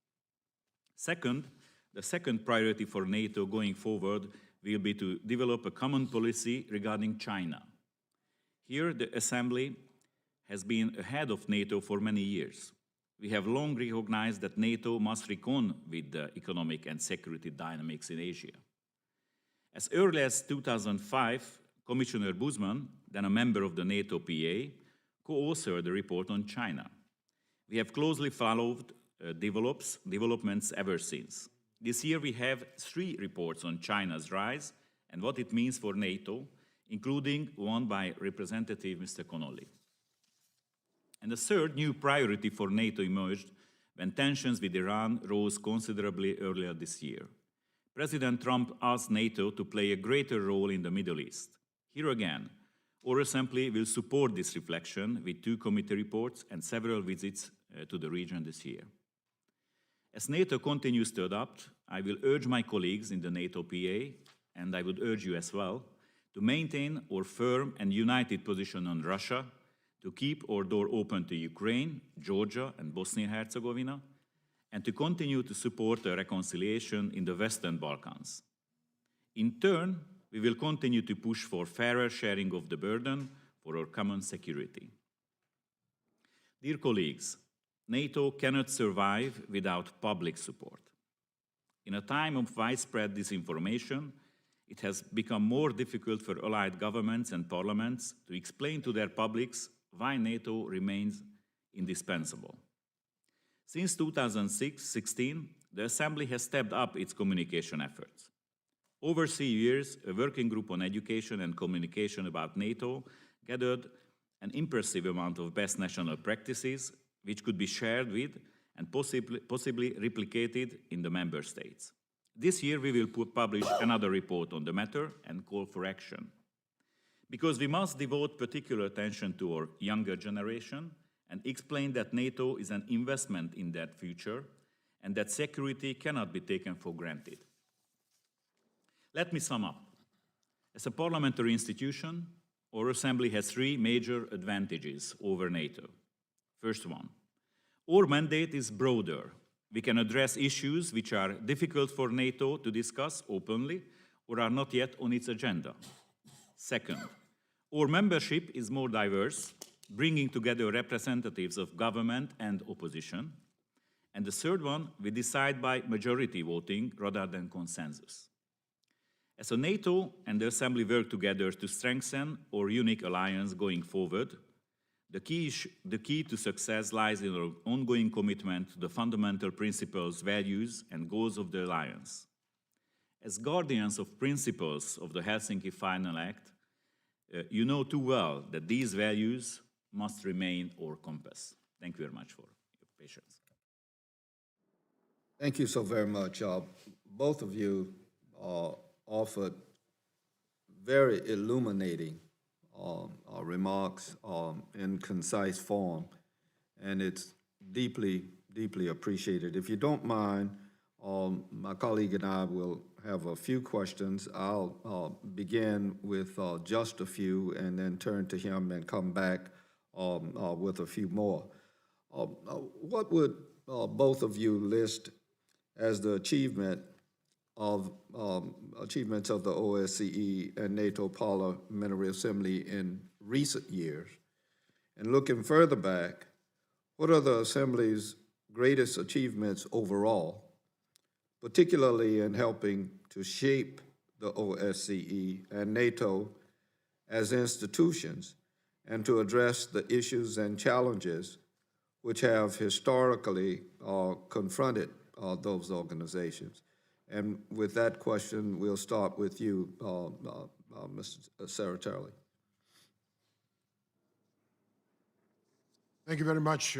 Second, the second priority for NATO going forward will be to develop a common policy regarding China. Here, the Assembly has been ahead of NATO for many years. We have long recognized that NATO must reckon with the economic and security dynamics in Asia. As early as 2005, Commissioner Busman, then a member of the NATO PA, co-authored a report on China. We have closely followed developments ever since. This year we have 3 reports on China's rise and what it means for NATO, including one by Representative Mr. Connolly. And the third new priority for NATO emerged when tensions with Iran rose considerably earlier this year. President Trump asked NATO to play a greater role in the Middle East. Here again, our Assembly will support this reflection with 2 committee reports and several visits to the region this year. As NATO continues to adapt, I will urge my colleagues in the NATO PA, and I would urge you as well, to maintain our firm and united position on Russia, to keep our door open to Ukraine, Georgia, and Bosnia-Herzegovina, and to continue to support a reconciliation in the Western Balkans. In turn, we will continue to push for fairer sharing of the burden for our common security. Dear colleagues, NATO cannot survive without public support. In a time of widespread disinformation, it has become more difficult for allied governments and parliaments to explain to their publics why NATO remains indispensable. Since 2016, the Assembly has stepped up its communication efforts. Over 3 years, a working group on education and communication about NATO gathered an impressive amount of best national practices which could be shared with and possibly replicated in the member states. This year, we will publish another report on the matter and call for action. Because we must devote particular attention to our younger generation and explain that NATO is an investment in that future and that security cannot be taken for granted. Let me sum up. As a parliamentary institution, our Assembly has 3 major advantages over NATO. First one, our mandate is broader. We can address issues which are difficult for NATO to discuss openly or are not yet on its agenda. Second, our membership is more diverse, bringing together representatives of government and opposition. And the third one, we decide by majority voting rather than consensus. As a NATO and the Assembly work together to strengthen our unique alliance going forward, the key to success lies in our ongoing commitment to the fundamental principles, values, and goals of the alliance. As guardians of principles of the Helsinki Final Act, you know too well that these values must remain our compass. Thank you very much for your patience. Thank you so very much. Both of you offered very illuminating remarks in concise form, and it's deeply, deeply appreciated. If you don't mind, my colleague and I will have a few questions. I'll begin with just a few and then turn to him and come back with a few more. What would both of you list as the achievements of the OSCE and NATO Parliamentary Assembly in recent years? And looking further back, what are the Assembly's greatest achievements overall, particularly in helping to shape the OSCE and NATO as institutions and to address the issues and challenges which have historically confronted those organizations? And with that question, we'll start with you, Mr. Saratelli. Thank you very much,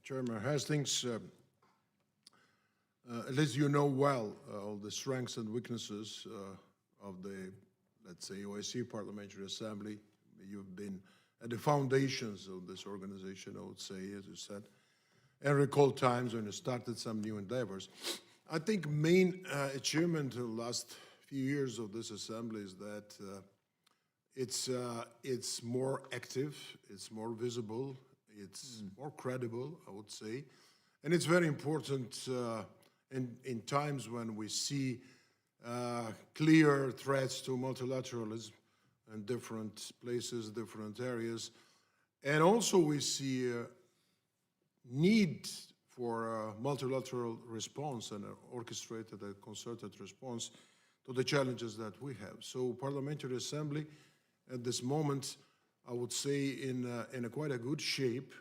Chairman Hastings. at least you know well all the strengths and weaknesses of the, let's say, OSCE Parliamentary Assembly. You've been at the foundations of this organization, I would say, as you said, and recall times when you started some new endeavors. I think main achievement in the last few years of this assembly is that it's more active, it's more visible, it's more credible, I would say, and it's very important in times when we see clear threats to multilateralism in different places, different areas, and also we see need for a multilateral response and an orchestrated and concerted response to the challenges that we have. So Parliamentary Assembly at this moment, I would say, in a quite a good shape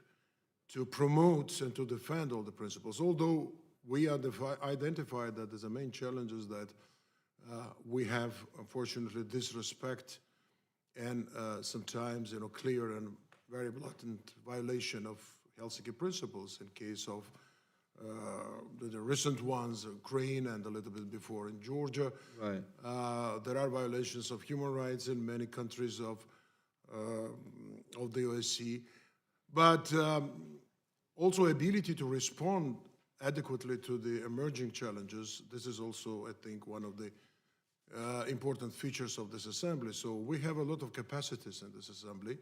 to promote and to defend all the principles. Although we identified that as a main challenge is that we have, unfortunately, disrespect and sometimes, clear and very blatant violation of Helsinki principles in case of the recent ones, Ukraine and a little bit before in Georgia. Right. There are violations of human rights in many countries of the OSCE, but also ability to respond adequately to the emerging challenges. This is also, I think, one of the important features of this assembly. So we have a lot of capacities in this assembly,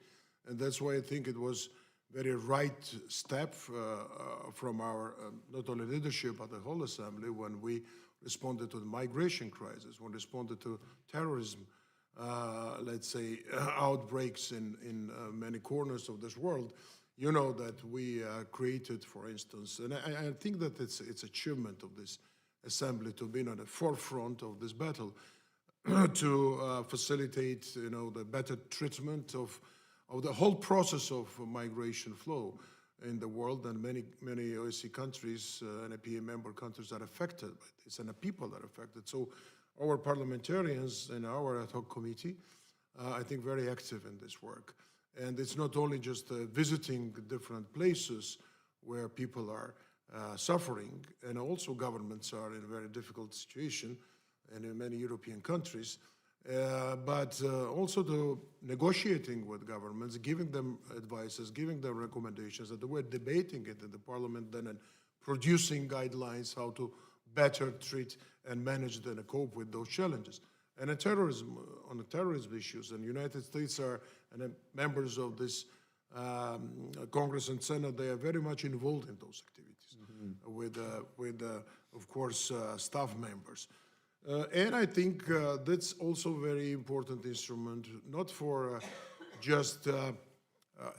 and that's why I think it was very right step from our not only leadership but the whole assembly when we responded to the migration crisis, when we responded to terrorism, let's say, outbreaks in many corners of this world. You know that we created, for instance, and I think that it's achievement of this assembly to be on the forefront of this battle, to facilitate, the better treatment of the whole process of migration flow in the world, and many OSCE countries and PA member countries are affected by this, and the people are affected. So our parliamentarians and our ad hoc committee, I think, very active in this work. And it's not only just visiting different places where people are suffering, and also governments are in a very difficult situation, and in many European countries, but also to negotiating with governments, giving them advices, giving them recommendations, that we're debating it in the parliament then and producing guidelines how to better treat and manage and cope with those challenges. And on the terrorism issues, and the United States are and members of this Congress and Senate, they are very much involved in those activities with of course, staff members. And I think that's also a very important instrument, not for just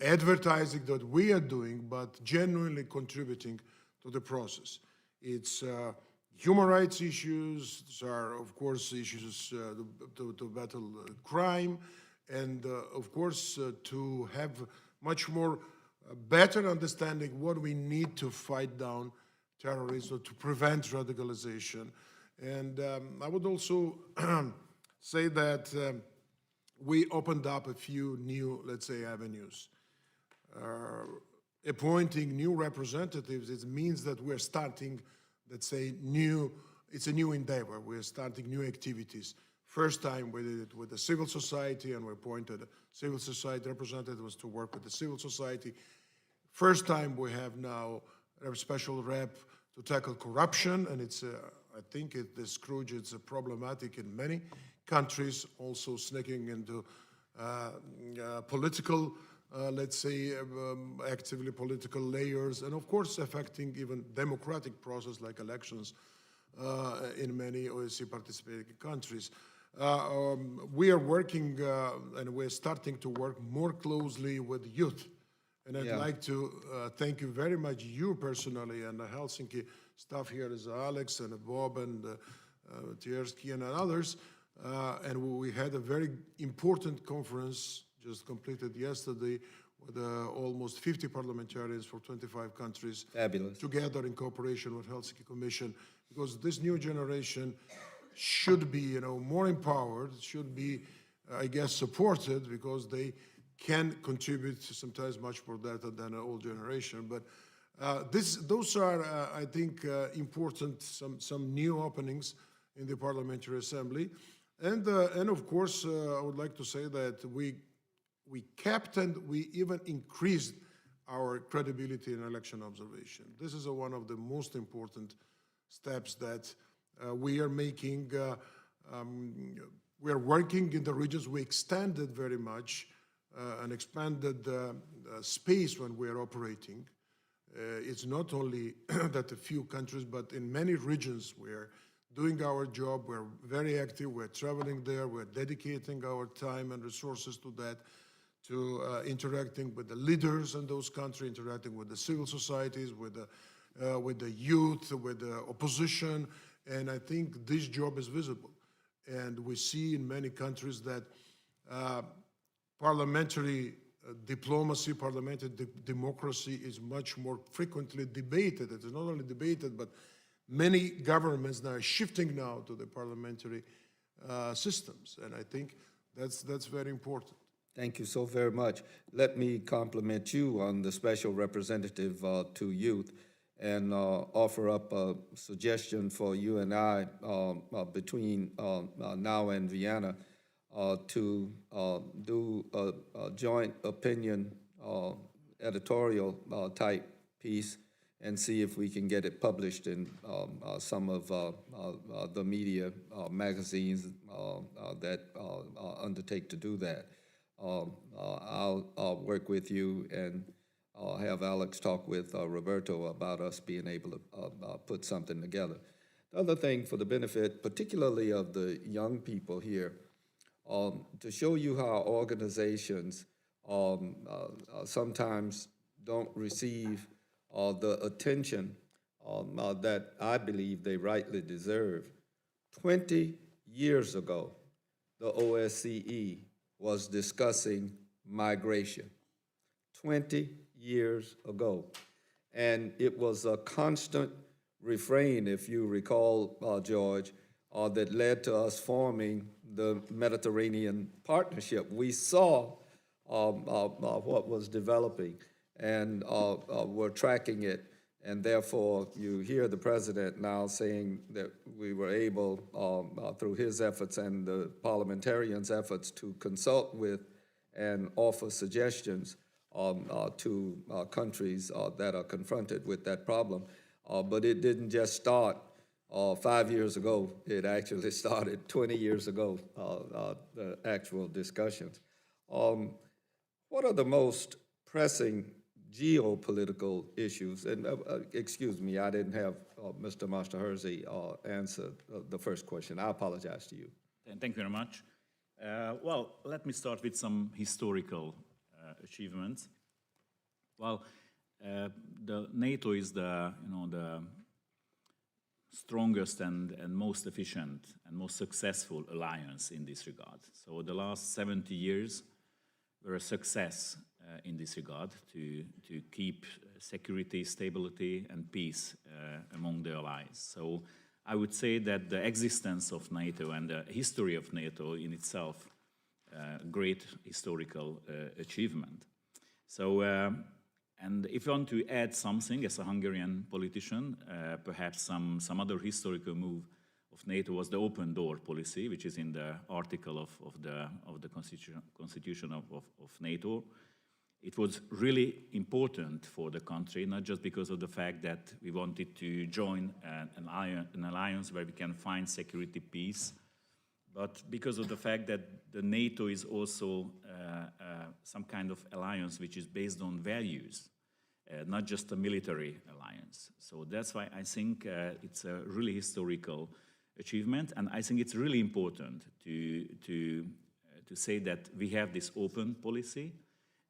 advertising that we are doing, but genuinely contributing to the process. It's human rights issues, there are, of course, issues to battle crime, and, of course, to have much more better understanding what we need to fight down terrorism, to prevent radicalization. And I would also say that we opened up a few new, let's say, avenues. Appointing new representatives, it means that we're starting, let's say, it's a new endeavor. We're starting new activities. First time we did it with the civil society, and we appointed civil society representatives to work with the civil society. First time we have now a special rep to tackle corruption, and it's I think the scourge is problematic in many countries, also sneaking into political, let's say, actively political layers, and of course affecting even democratic process like elections in many OSCE participating countries. We are working and we're starting to work more closely with youth. And I'd like to thank you very much, you personally, and the Helsinki staff here, is Alex and Bob and Tiersky and others. And we had a very important conference just completed yesterday with almost 50 parliamentarians from 25 countries. Fabulous. Together in cooperation with Helsinki Commission, because this new generation should be, more empowered, should be, I guess, supported, because they can contribute sometimes much more data than an old generation. But Those are, I think, important, some new openings in the Parliamentary Assembly. And of course, I would like to say that we kept and we even increased our credibility in election observation. This is one of the most important steps that we are making. We are working in the regions. We extended very much and expanded space when we are operating. It's not only that a few countries, but in many regions we're doing our job. We're very active. We're traveling there. We're dedicating our time and resources to that, to interacting with the leaders in those countries, interacting with the civil societies, with the youth, with the opposition. And I think this job is visible. And we see in many countries that parliamentary diplomacy, parliamentary democracy is much more frequently debated. It is not only debated, but many governments now are shifting now to the parliamentary systems. And I think that's very important. Thank you so very much. Let me compliment you on the special representative to youth and offer up a suggestion for you and I between now and Vienna to do a joint opinion editorial type piece and see if we can get it published in some of the media magazines that undertake to do that. I'll work with you and have Alex talk with Roberto about us being able to put something together. The other thing, for the benefit particularly of the young people here, to show you how organizations sometimes don't receive the attention that I believe they rightly deserve. 20 years ago, the OSCE was discussing migration. 20 years ago. And it was a constant refrain, if you recall, George, that led to us forming the Mediterranean Partnership. We saw what was developing and were tracking it. And therefore, you hear the president now saying that we were able, through his efforts and the parliamentarians' efforts, to consult with and offer suggestions to countries that are confronted with that problem. But it didn't just start 5 years ago. It actually started 20 years ago, the actual discussions. What are the most pressing geopolitical issues? And excuse me, I didn't have Mr. Masterherzi answer the first question. I apologize to you. Thank you very much. Well, let me start with some historical achievements. Well, the NATO is the strongest and most efficient and most successful alliance in this regard. So the last 70 years were a success in this regard to keep security, stability, and peace among the allies. So I would say that the existence of NATO and the history of NATO in itself, great historical achievement. So, and if you want to add something as a Hungarian politician, perhaps some other historical move of NATO was the open door policy, which is in the article of the constitution of NATO. It was really important for the country, not just because of the fact that we wanted to join an alliance where we can find security, peace, but because of the fact that the NATO is also some kind of alliance which is based on values, not just a military alliance. So that's why I think it's a really historical achievement, and I think it's really important to say that we have this open policy,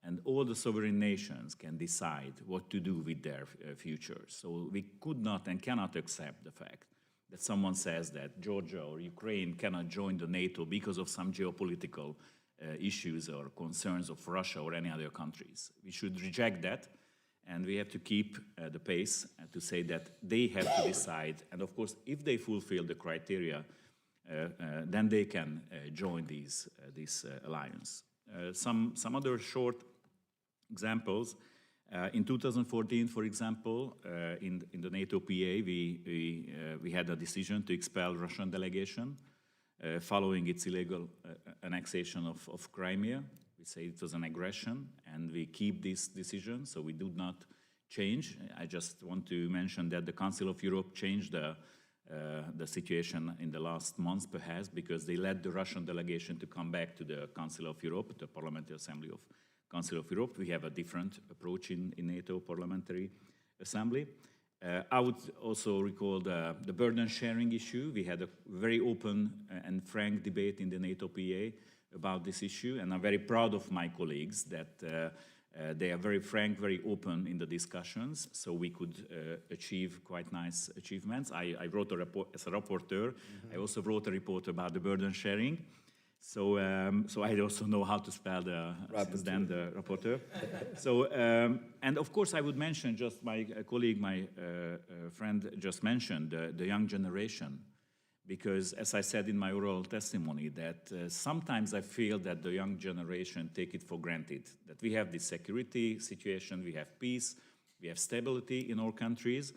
and all the sovereign nations can decide what to do with their future. So we could not and cannot accept the fact that someone says that Georgia or Ukraine cannot join the NATO because of some geopolitical issues or concerns of Russia or any other countries. We should reject that, and we have to keep the pace to say that they have to decide. And of course, if they fulfill the criteria, then they can join this alliance. Some other short examples. In 2014, for example, in the NATO PA, we had a decision to expel Russian delegation following its illegal annexation of Crimea. We say it was an aggression, and we keep this decision, so we do not change. I just want to mention that the Council of Europe changed the situation in the last months, perhaps, because they led the Russian delegation to come back to the Council of Europe, the Parliamentary Assembly of Council of Europe. We have a different approach in NATO Parliamentary Assembly. I would also recall the burden sharing issue. We had a very open and frank debate in the NATO PA about this issue, and I'm very proud of my colleagues that they are very frank, very open in the discussions, so we could achieve quite nice achievements. I wrote a report as a rapporteur. I also wrote a report about the burden sharing. So I also know how to spell the rapporteur. So, and of course I would mention, just my colleague, my friend just mentioned, the young generation, because as I said in my oral testimony, that sometimes I feel that the young generation take it for granted, that we have this security situation, we have peace, we have stability in our countries,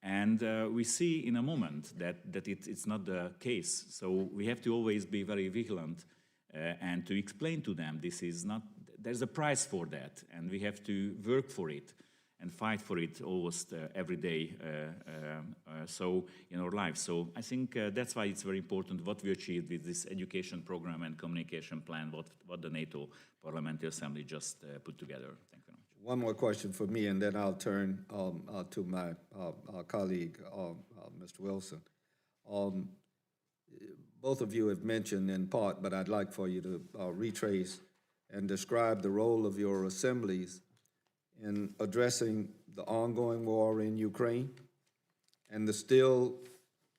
and we see in a moment that it's not the case. So we have to always be very vigilant and to explain to them this is not, there's a price for that, and we have to work for it and fight for it almost every day so in our lives. So I think that's why it's very important what we achieved with this education program and communication plan, what the NATO Parliamentary Assembly just put together. Thank you very much. One more question for me, and then I'll turn to my colleague, Mr. Wilson. Both of you have mentioned in part, but I'd like for you to retrace and describe the role of your assemblies in addressing the ongoing war in Ukraine and the still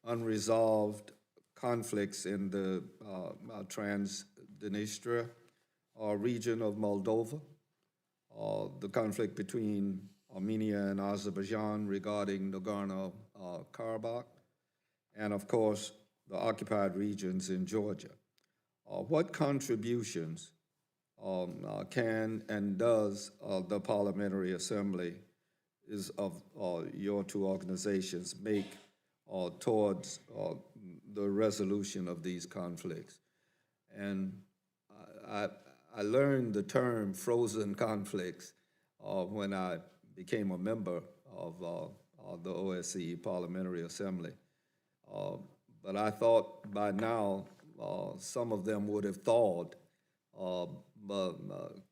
unresolved conflicts in the Transnistria region of Moldova, the conflict between Armenia and Azerbaijan regarding Nagorno-Karabakh, and of course, the occupied regions in Georgia. What contributions can and does the Parliamentary Assembly of your two organizations make towards the resolution of these conflicts? And I learned the term frozen conflicts when I became a member of the OSCE Parliamentary Assembly. But I thought by now some of them would have thawed, but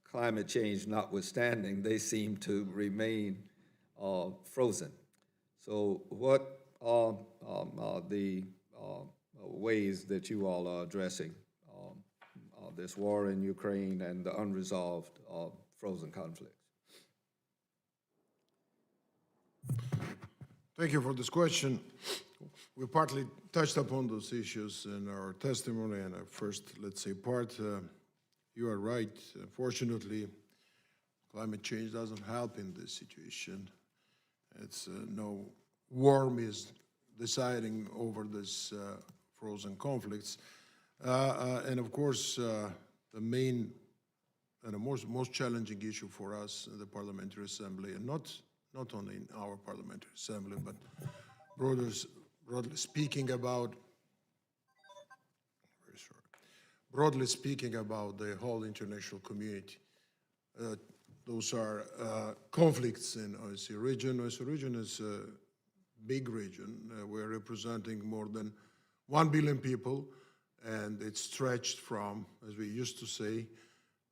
climate change notwithstanding, they seem to remain frozen. So what are the ways that you all are addressing this war in Ukraine and the unresolved frozen conflicts? Thank you for this question. We partly touched upon those issues in our testimony and our first, let's say, part. You are right. Fortunately, climate change doesn't help in this situation. It's no worm is deciding over this frozen conflicts. And of course, the main and the most challenging issue for us in the Parliamentary Assembly, and not only in our Parliamentary Assembly, but broadly speaking about the whole international community. Those are conflicts in OSCE region. OSCE region is a big region. We're representing more than 1 billion people, and it's stretched from, as we used to say,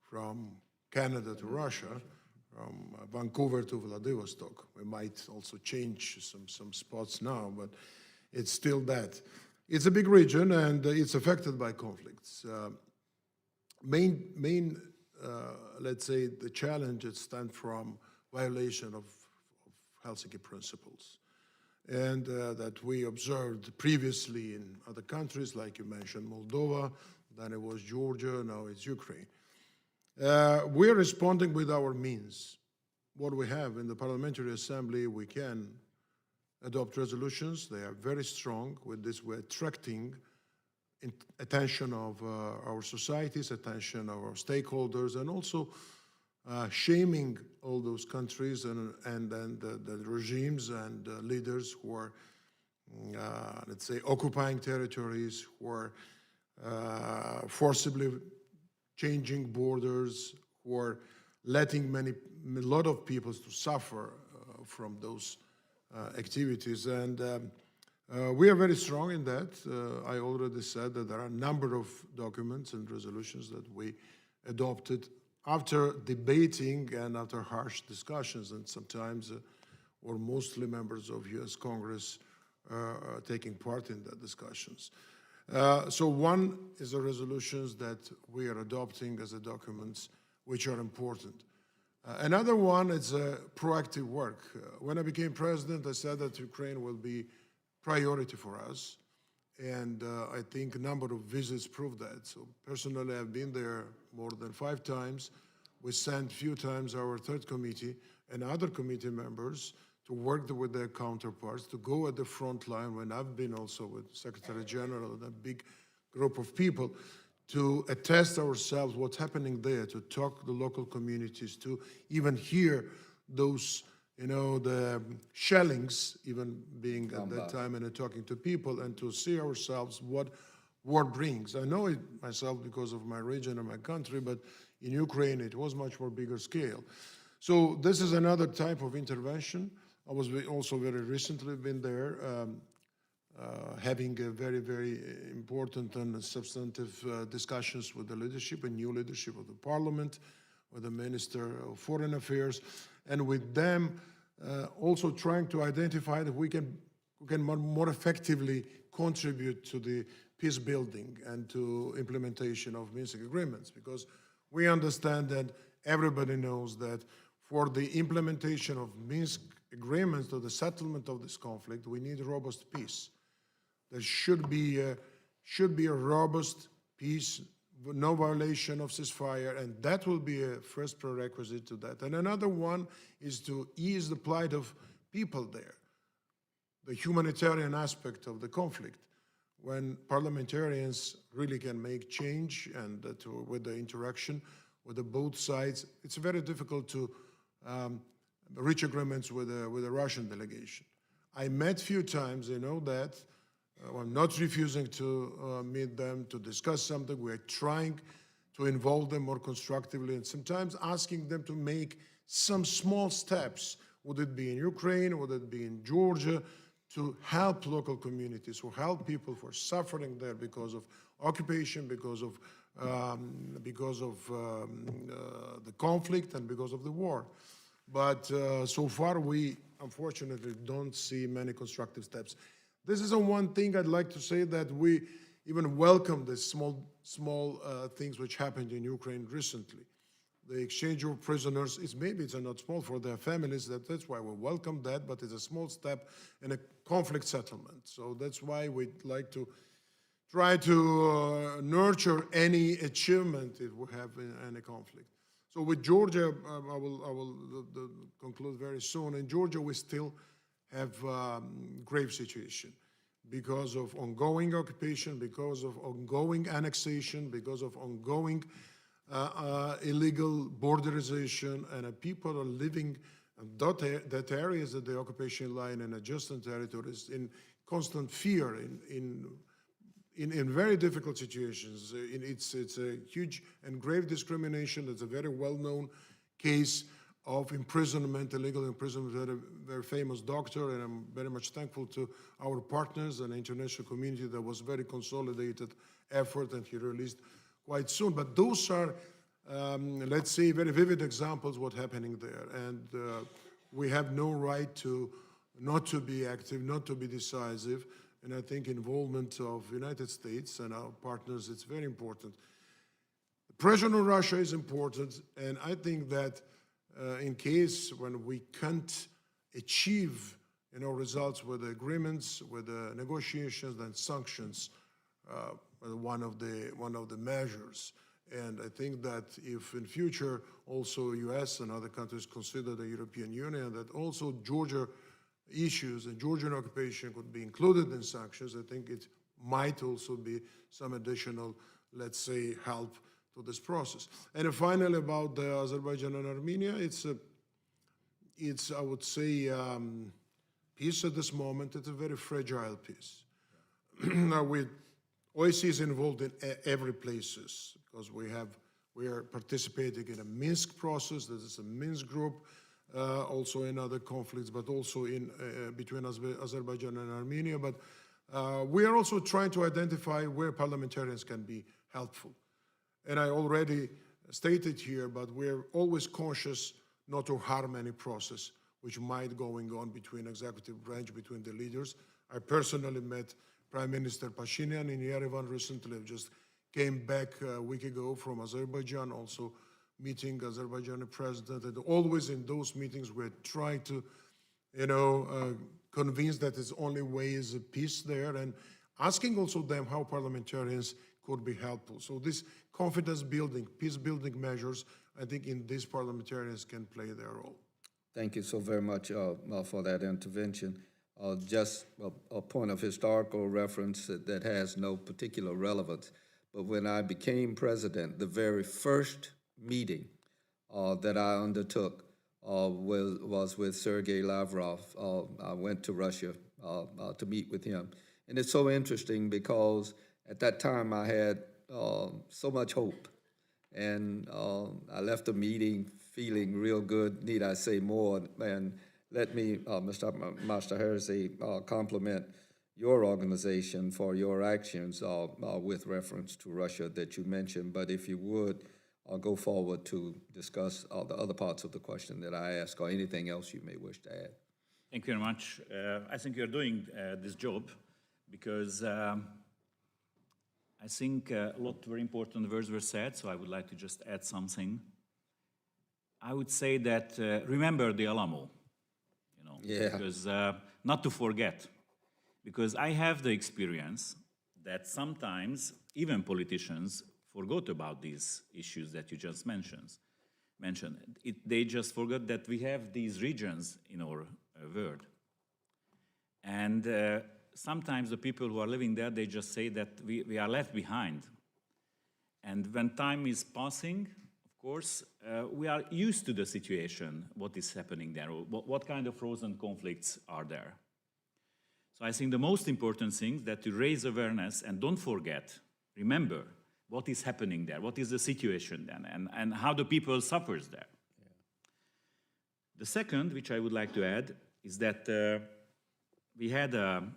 from Canada to Russia, from Vancouver to Vladivostok. We might also change some spots now, but it's still that. It's a big region, and it's affected by conflicts. Let's say, the challenges stem from violation of Helsinki principles, and that we observed previously in other countries, like you mentioned, Moldova, then it was Georgia, now it's Ukraine. We're responding with our means. What we have in the Parliamentary Assembly, we can adopt resolutions. They are very strong. With this, we're attracting attention of our societies, attention of our stakeholders, and also shaming all those countries and then the regimes and leaders who are, let's say, occupying territories, who are forcibly changing borders, who are letting a lot of people to suffer from those activities. And we are very strong in that. I already said that there are a number of documents and resolutions that we adopted after debating and after harsh discussions, and sometimes or mostly members of US Congress taking part in the discussions. So one is the resolutions that we are adopting as the documents which are important. Another one is proactive work. When I became president, I said that Ukraine will be priority for us, and I think a number of visits prove that. So personally, I've been there more than 5 times. We sent a few times our third committee and other committee members to work with their counterparts, to go at the front line when I've been also with Secretary General and a big group of people, to attest ourselves what's happening there, to talk to the local communities, to even hear those, you know, the shellings, even being at that time and talking to people, and to see ourselves what war brings. I know it myself because of my region and my country, but in Ukraine it was much more bigger scale. So this is another type of intervention. I was also very recently been there, having a very, very important and substantive discussions with the leadership and new leadership of the parliament, with the Minister of Foreign Affairs, and with them also trying to identify that we can more effectively contribute to the peace building and to implementation of Minsk agreements, because we understand that everybody knows that for the implementation of Minsk agreements, to the settlement of this conflict, we need robust peace. There should be a robust peace, no violation of ceasefire, and that will be a first prerequisite to that. And another one is to ease the plight of people there, the humanitarian aspect of the conflict. When parliamentarians really can make change and with the interaction with the both sides, it's very difficult to reach agreements with the Russian delegation. I met a few times, you know that. I'm not refusing to meet them, to discuss something. We're trying to involve them more constructively, and sometimes asking them to make some small steps. Would it be in Ukraine, would it be in Georgia, to help local communities, or help people who are suffering there because of occupation, because of the conflict, and because of the war. But so far, we unfortunately don't see many constructive steps. This is one thing I'd like to say, that we even welcome the small things which happened in Ukraine recently. The exchange of prisoners, maybe it's not small for their families, that's why we welcome that, but it's a small step in a conflict settlement. So that's why we'd like to try to nurture any achievement if we have in any conflict. So with Georgia, I will conclude very soon. In Georgia, we still have grave situation because of ongoing occupation, because of ongoing annexation, because of ongoing illegal borderization, and people are living that areas of the occupation line and adjacent territories in constant fear, in very difficult situations. It's a huge and grave discrimination. It's a very well-known case of imprisonment, illegal imprisonment, with a very famous doctor, and I'm very much thankful to our partners and the international community that was very consolidated effort, and he released quite soon. But those are, let's say, very vivid examples of what's happening there. And we have no right not to be active, not to be decisive. And I think involvement of the United States and our partners, it's very important. The pressure on Russia is important, and I think that in case when we can't achieve, results with the agreements, with the negotiations, then sanctions one of the measures. And I think that if in future also US and other countries consider the European Union, that also Georgia issues and Georgian occupation could be included in sanctions, I think it might also be some additional, let's say, help to this process. And finally, about Azerbaijan and Armenia, it's I would say, peace at this moment. It's a very fragile peace. Now, OSCE is involved in every places because we are participating in a Minsk process. This is a Minsk group, also in other conflicts, but also in between Azerbaijan and Armenia. But we are also trying to identify where parliamentarians can be helpful. And I already stated here, but we're always conscious not to harm any process which might going on between executive branch, between the leaders. I personally met Prime Minister Pashinyan in Yerevan recently. I just came back a week ago from Azerbaijan, also meeting Azerbaijani president. And always in those meetings, we're trying to, convince that its only way is a peace there, and asking also them how parliamentarians could be helpful. So this confidence building, peace building measures, I think in these parliamentarians can play their role. Thank you so very much for that intervention. Just a point of historical reference that has no particular relevance, but when I became president, the very first meeting that I undertook was with Sergei Lavrov. I went to Russia to meet with him. And it's so interesting because at that time I had so much hope. And I left the meeting feeling real good. Need I say more? And let me, Mr. Hersey, compliment your organization for your actions with reference to Russia that you mentioned. But if you would, go forward to discuss the other parts of the question that I asked or anything else you may wish to add. Thank you very much. I think you're doing this job because I think a lot of very important words were said, so I would like to just add something. I would say that remember the Alamo, because not to forget, because I have the experience that sometimes even politicians forgot about these issues that you just mentioned. They just forgot that we have these regions in our world. And sometimes the people who are living there, they just say that we are left behind. And when time is passing, of course, we are used to the situation, what is happening there, or what kind of frozen conflicts are there. So I think the most important thing is that to raise awareness and don't forget, remember what is happening there, what is the situation then, and how the people suffers there. Yeah. The second, which I would like to add, is that we had an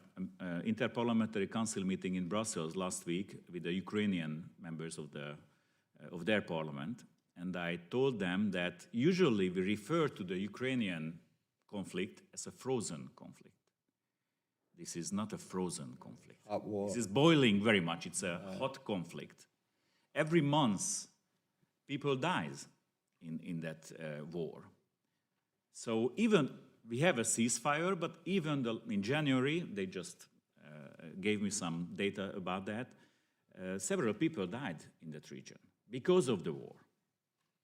Interparliamentary Council meeting in Brussels last week with the Ukrainian members of their parliament, and I told them that usually we refer to the Ukrainian conflict as a frozen conflict. This is not a frozen conflict. This is boiling very much. It's a hot conflict. Every month, people die in that war. So even we have a ceasefire, but even in January, they just gave me some data about that. Several people died in that region because of the war.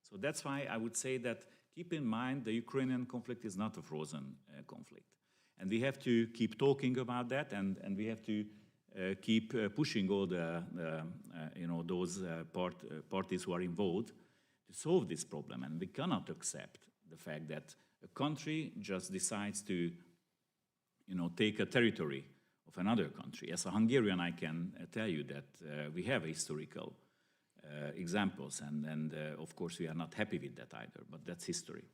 So that's why I would say that keep in mind the Ukrainian conflict is not a frozen conflict. And we have to keep talking about that, and we have to keep pushing all those parties who are involved to solve this problem. And we cannot accept the fact that a country just decides to, take a territory of another country. As a Hungarian, I can tell you that we have historical examples, and of course we are not happy with that either, but that's history.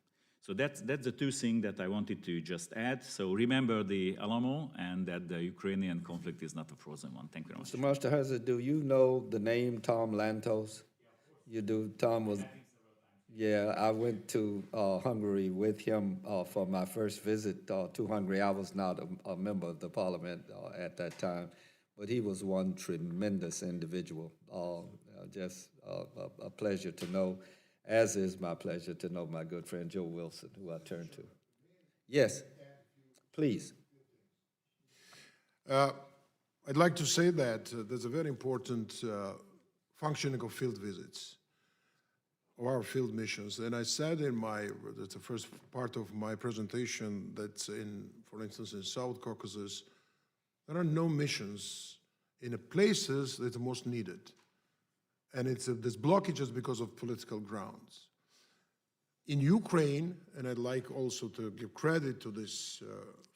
So that's the two things that I wanted to just add. So remember the Alamo and that the Ukrainian conflict is not a frozen one. Thank you very much. Mr. Master, do you know the name Tom Lantos? You do? Tom was... Yeah, I went to Hungary with him for my first visit to Hungary. I was not a member of the parliament at that time, but he was one tremendous individual. Just a pleasure to know, as is my pleasure to know my good friend Joe Wilson, who I turn to. Yes, please. I'd like to say that there's a very important functioning of field visits, of our field missions. And I said that's the first part of my presentation, that's for instance, in South Caucasus, there are no missions in the places that are most needed. and this blockage is because of political grounds. In Ukraine, and I'd like also to give credit to this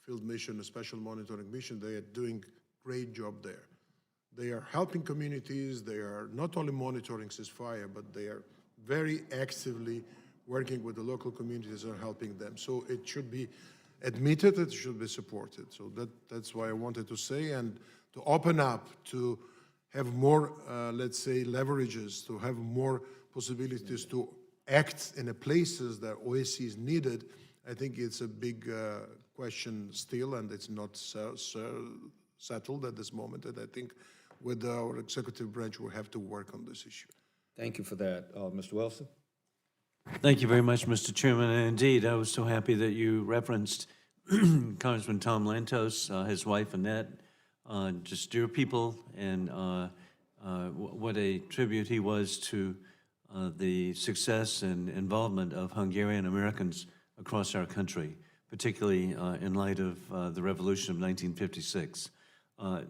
field mission, a special monitoring mission, they are doing a great job there. They are helping communities, they are not only monitoring ceasefire, but they are very actively working with the local communities and helping them. So it should be admitted, it should be supported. So that's why I wanted to say, and to open up, to have more, let's say, leverages, to have more possibilities to act in the places that OSCE is needed. I think it's a big question still, and it's not settled at this moment. And I think with our executive branch, we have to work on this issue. Thank you for that. Mr. Wilson? Thank you very much, Mr. Chairman. And indeed, I was so happy that you referenced Congressman Tom Lantos, his wife Annette, just dear people, and what a tribute he was to the success and involvement of Hungarian Americans across our country, particularly in light of the revolution of 1956.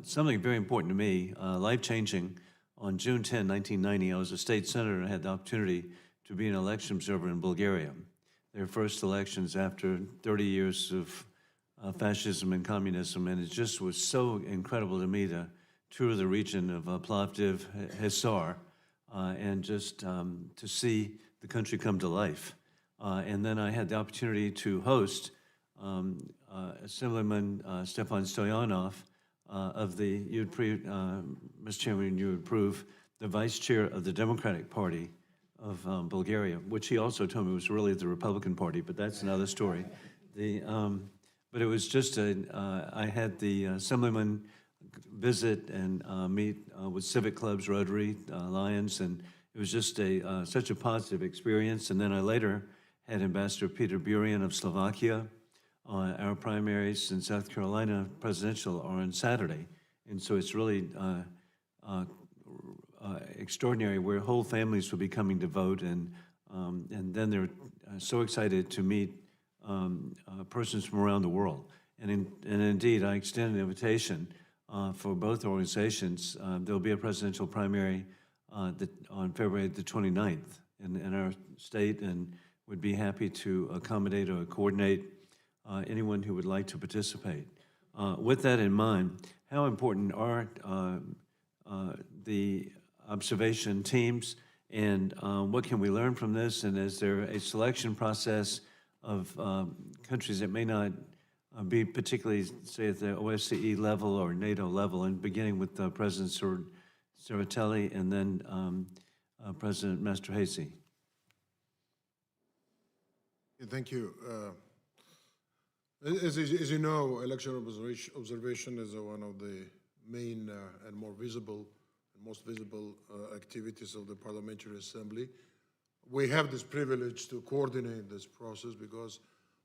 Something very important to me, life-changing. On June 10, 1990, I was a state senator and had the opportunity to be an election observer in Bulgaria. Their first elections after 30 years of fascism and communism, and it just was so incredible to me to tour the region of Plovdiv, Hisar, and just to see the country come to life. And then I had the opportunity to host Assemblyman Stefan Stoyanov of the, Mr. Chairman, you would approve, the vice chair of the Democratic Party of Bulgaria, which he also told me was really the Republican Party, but that's another story. But it was just I had the Assemblyman visit and meet with civic clubs, Rotary, Lions, and it was just such a positive experience. And then I later had Ambassador Peter Burian of Slovakia. Our primaries in South Carolina presidential are on Saturday, and so it's really extraordinary where whole families will be coming to vote, and then they're so excited to meet persons from around the world. And indeed, I extend an invitation for both organizations. There'll be a presidential primary on February the 29th in our state, and would be happy to accommodate or coordinate anyone who would like to participate. With that in mind, how important are the observation teams, and what can we learn from this? And is there a selection process of countries that may not be particularly, say, at the OSCE level or NATO level, and beginning with President Tsereteli and then President Mastrohesi? Thank you. As you know, election observation is one of the main and most visible activities of the Parliamentary Assembly. We have this privilege to coordinate this process because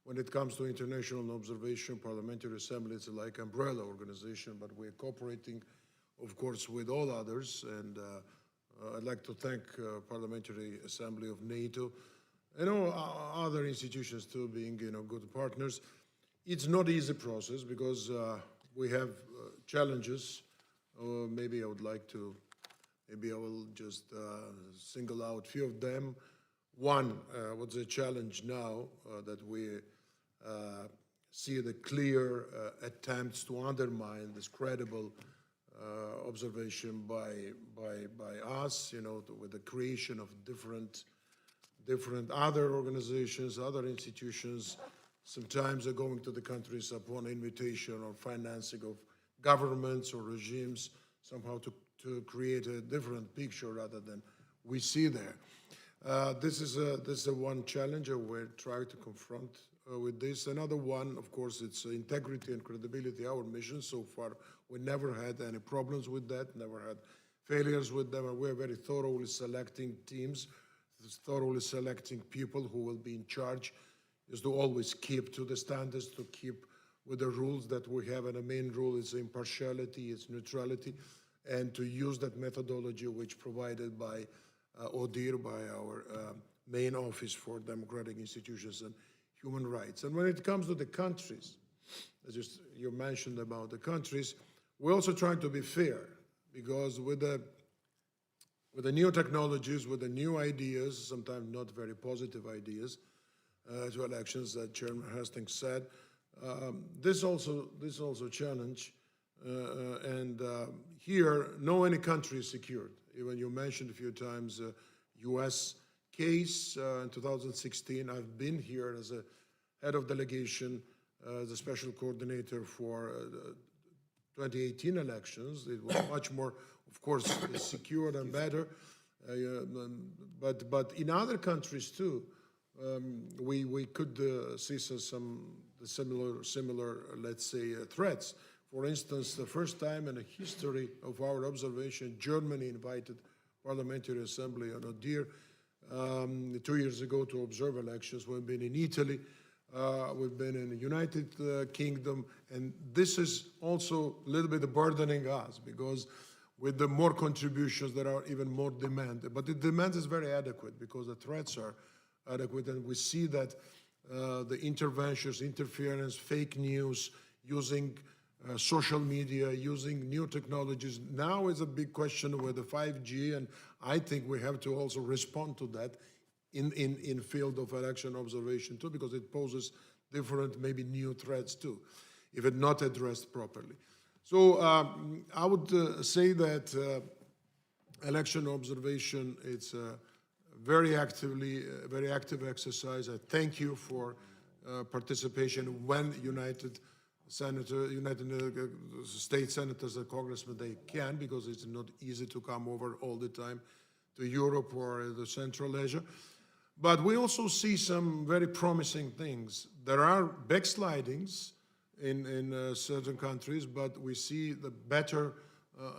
when it comes to international observation, Parliamentary Assembly is like an umbrella organization, but we're cooperating, of course, with all others. And I'd like to thank Parliamentary Assembly of NATO and all other institutions too, being good partners. It's not an easy process because we have challenges. Maybe I will just single out a few of them. One, what's the challenge now that we see the clear attempts to undermine this credible observation by us, with the creation of different other organizations, other institutions. Sometimes they're going to the countries upon invitation or financing of governments or regimes, somehow to create a different picture rather than we see there. This is one challenge we're trying to confront with this. Another one, of course, it's integrity and credibility. Our mission so far, we never had any problems with that, never had failures with them, and we're very thoroughly selecting teams, thoroughly selecting people who will be in charge, is to always keep to the standards, to keep with the rules that we have, and the main rule is impartiality, it's neutrality, and to use that methodology which provided by ODIHR, by our main office for democratic institutions and human rights. And when it comes to the countries, as you mentioned about the countries, we're also trying to be fair, because with with the new technologies, with the new ideas, sometimes not very positive ideas, to elections that Chairman Hastings said. This also challenge, and here, no any country is secured. Even you mentioned a few times U.S. case in 2016. I've been here as a head of delegation, as a special coordinator for 2018 elections. It was much more, of course, secure and better. But in other countries too, we could see some similar, let's say, threats. For instance, the first time in the history of our observation, Germany invited Parliamentary Assembly on ODIHR 2 years ago to observe elections. We've been in Italy, we've been in the United Kingdom, and this is also a little bit burdening us because with the more contributions, there are even more demand. But the demand is very adequate because the threats are adequate, and we see that the interventions, interference, fake news, using social media, using new technologies. Now is a big question with the 5G, and I think we have to also respond to that in field of election observation too, because it poses different, maybe new threats too, if it's not addressed properly. So I would say that election observation, it's a very active exercise. I thank you for participation when United States senators and congressmen, they can, because it's not easy to come over all the time to Europe or the Central Asia. But we also see some very promising things. There are backslidings in certain countries, but we see the better,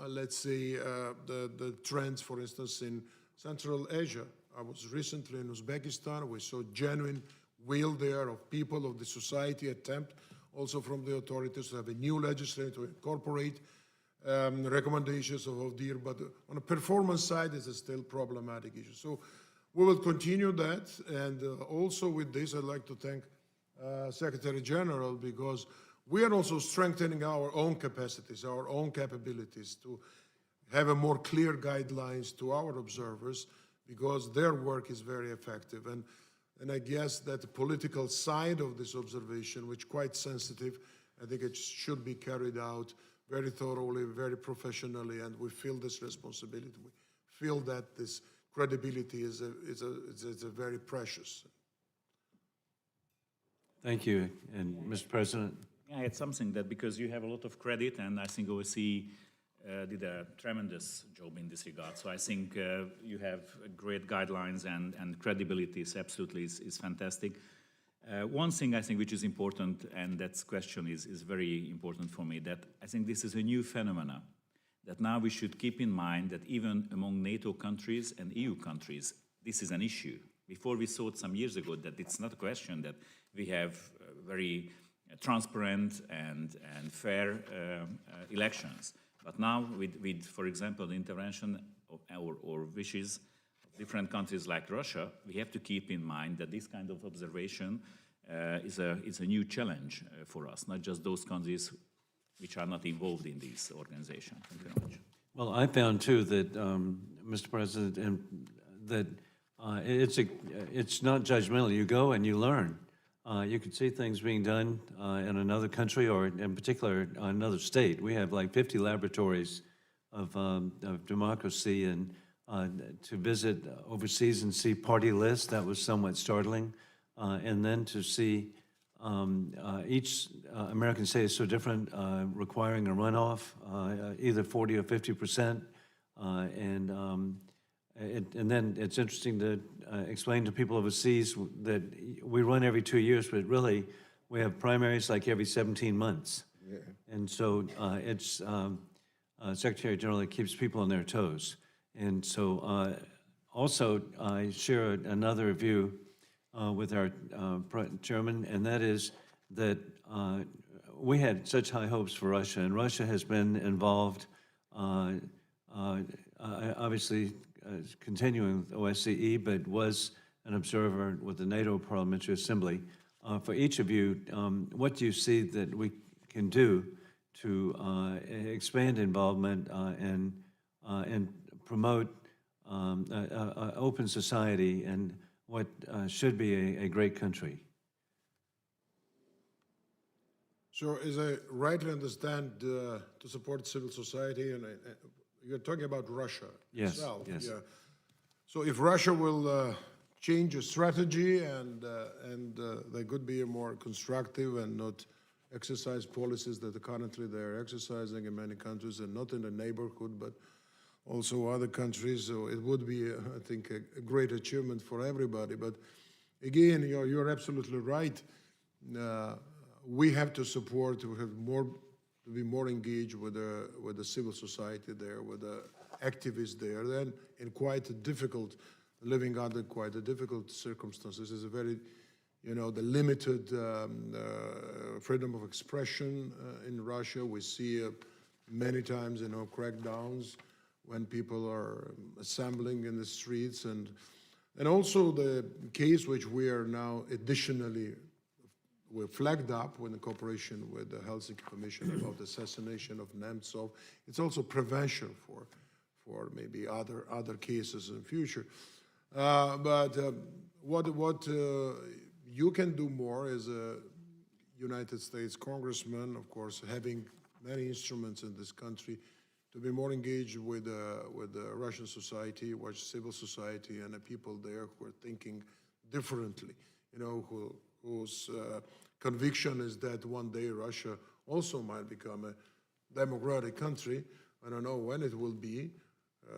let's say, the trends, for instance, in Central Asia. I was recently in Uzbekistan. We saw genuine will there of people, of the society, attempt also from the authorities to have a new legislation to incorporate recommendations of ODIHR, but on a performance side, it's a still problematic issue. So we will continue that, and also with this, I'd like to thank Secretary General, because we are also strengthening our own capacities, our own capabilities to have a more clear guidelines to our observers, because their work is very effective. And I guess that the political side of this observation, which is quite sensitive, I think it should be carried out very thoroughly, very professionally, and we feel this responsibility. We feel that this credibility is a very precious. Thank you. And Mr. President? Yeah, it's something that, because you have a lot of credit, and I think OSCE did a tremendous job in this regard. So I think you have great guidelines, and credibility is absolutely is fantastic. One thing I think which is important, and that question is very important for me, that I think this is a new phenomena, that now we should keep in mind that even among NATO countries and EU countries, this is an issue. Before we thought some years ago that it's not a question, that we have very transparent and fair elections. But now with, for example, the intervention of or wishes of different countries like Russia, we have to keep in mind that this kind of observation is a new challenge for us, not just those countries which are not involved in this organization. Thank you very much. Well, I found too that, Mr. President, that it's not judgmental. You go and you learn. You can see things being done in another country, or in particular another state. We have like 50 laboratories of democracy, and to visit overseas and see party lists, that was somewhat startling. And then to see each American state is so different, requiring a runoff, either 40 or 50%. And then it's interesting to explain to people overseas that we run every 2 years, but really we have primaries like every 17 months. Yeah. And so it's Secretary General that keeps people on their toes. And so also I share another view with our chairman, and that is that we had such high hopes for Russia, and Russia has been involved, obviously, continuing with OSCE, but was an observer with the NATO Parliamentary Assembly. For each of you, what do you see that we can do to expand involvement and promote open society and what should be a great country. So as I rightly understand, to support civil society, and you're talking about Russia Yes, itself. yes. Yeah. So if Russia will change its strategy and they could be more constructive and not exercise policies that currently they're exercising in many countries and not in the neighborhood, but also other countries, so it would be, I think, a great achievement for everybody. But again, you're absolutely right. We have to support, we have to be more engaged with the civil society there, with the activists there, then in quite a difficult, living under quite a difficult circumstances. It's a very, the limited freedom of expression in Russia. We see many times, crackdowns when people are assembling in the streets, and also the case which we are now additionally were flagged up in cooperation with the Helsinki Commission about the assassination of Nemtsov. It's also prevention for maybe other cases in the future. But what you can do more as a United States congressman, of course, having many instruments in this country, to be more engaged with the Russian society, with civil society, and the people there who are thinking differently, whose conviction is that one day Russia also might become a democratic country. I don't know when it will be.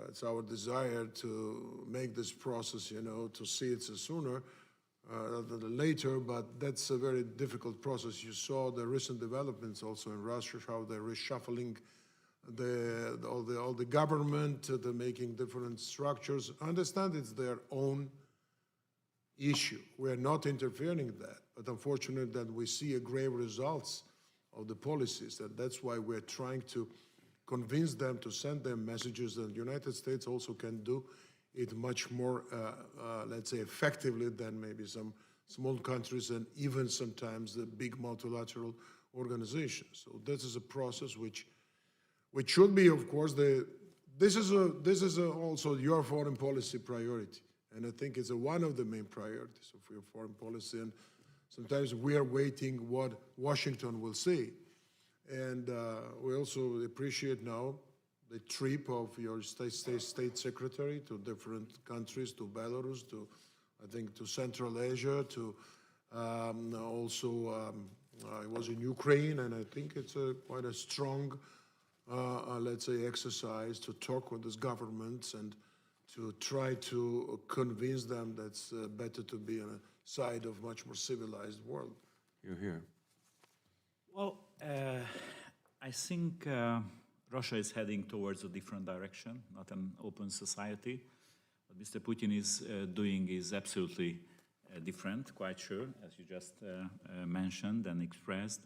It's our desire to make this process, to see it sooner rather than later, but that's a very difficult process. You saw the recent developments also in Russia, how they're reshuffling all the government, they're making different structures. I understand it's their own issue. We're not interfering in that, but unfortunately that we see a grave results of the policies, and that's why we're trying to convince them to send them messages, and the United States also can do it much more, let's say, effectively than maybe some small countries and even sometimes the big multilateral organizations. So this is a process which should be, of course, this is also your foreign policy priority. And I think it's one of the main priorities of your foreign policy. And sometimes we are waiting what Washington will say. And we also appreciate now the trip of your state secretary to different countries, to Belarus, to, I think, to Central Asia, to also, I was in Ukraine, and I think it's quite a strong, let's say, exercise to talk with these governments and to try to convince them that it's better to be on a side of much more civilized world. You're here. Well, I think Russia is heading towards a different direction, not an open society. What Mr. Putin is doing is absolutely different, quite sure, as you just mentioned and expressed.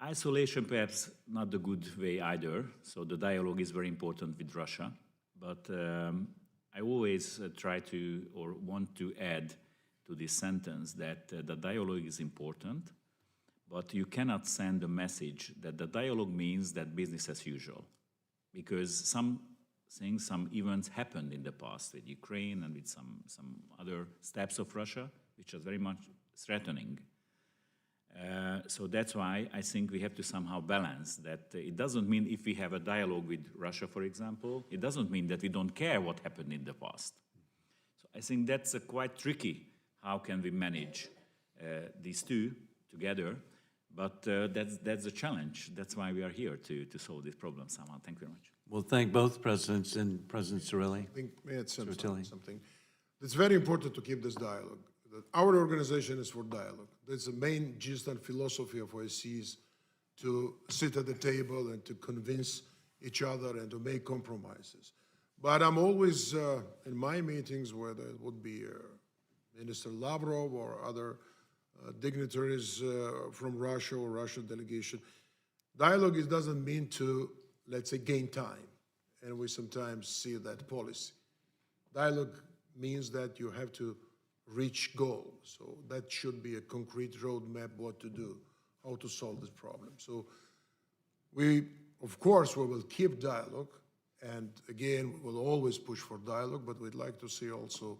Isolation, perhaps not the good way either, so the dialogue is very important with Russia. But I always try to, or want to add to this sentence that the dialogue is important, but you cannot send a message that the dialogue means that business as usual. Because some things, some events happened in the past with Ukraine and with some other steps of Russia, which are very much threatening. So that's why I think we have to somehow balance that. It doesn't mean if we have a dialogue with Russia, for example, it doesn't mean that we don't care what happened in the past. So I think that's quite tricky. How can we manage these two together? But that's a challenge. That's why we are here to solve this problem somehow. Thank you very much. We'll thank both presidents and President Cirilli. I think may I add something. It's very important to keep this dialogue. Our organization is for dialogue. That's the main gist and philosophy of OSCE, is to sit at the table and to convince each other and to make compromises. But I'm always, in my meetings, whether it would be Minister Lavrov or other dignitaries from Russia or Russian delegation, dialogue doesn't mean to, let's say, gain time. And we sometimes see that policy. Dialogue means that you have to reach goals. So that should be a concrete roadmap, what to do, how to solve this problem. So we, of course, we will keep dialogue And again, we'll always push for dialogue, but we'd like to see also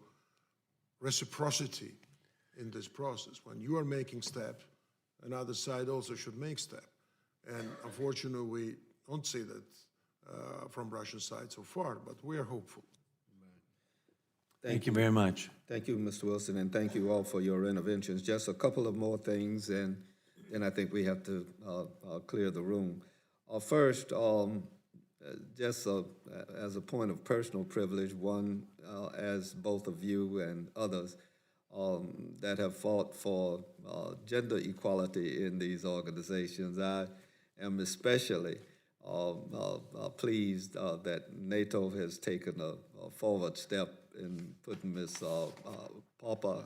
reciprocity in this process. When you are making steps, another side also should make steps. And unfortunately, we don't see that from Russian side so far, but we are hopeful. Thank you very much. Thank you, Mr. Wilson, and thank you all for your interventions. Just a couple of more things, and then I think we have to clear the room. First, just as a point of personal privilege, one, as both of you and others that have fought for gender equality in these organizations, I am especially pleased that NATO has taken a forward step in putting Ms. Papa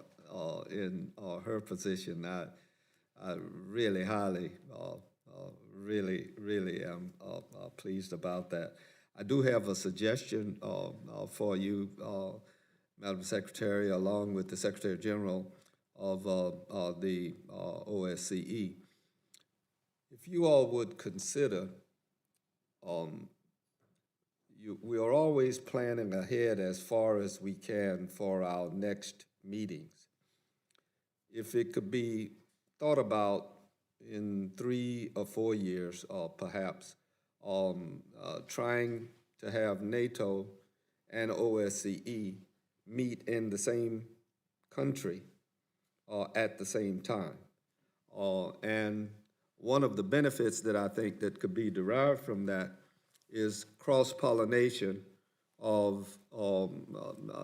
in her position. I really highly, really am pleased about that. I do have a suggestion for you, Madam Secretary, along with the Secretary General of the OSCE. If you all would consider, we are always planning ahead as far as we can for our next meetings. If it could be thought about in 3 or 4 years, perhaps, trying to have NATO and OSCE meet in the same country at the same time. And one of the benefits that I think that could be derived from that is cross-pollination of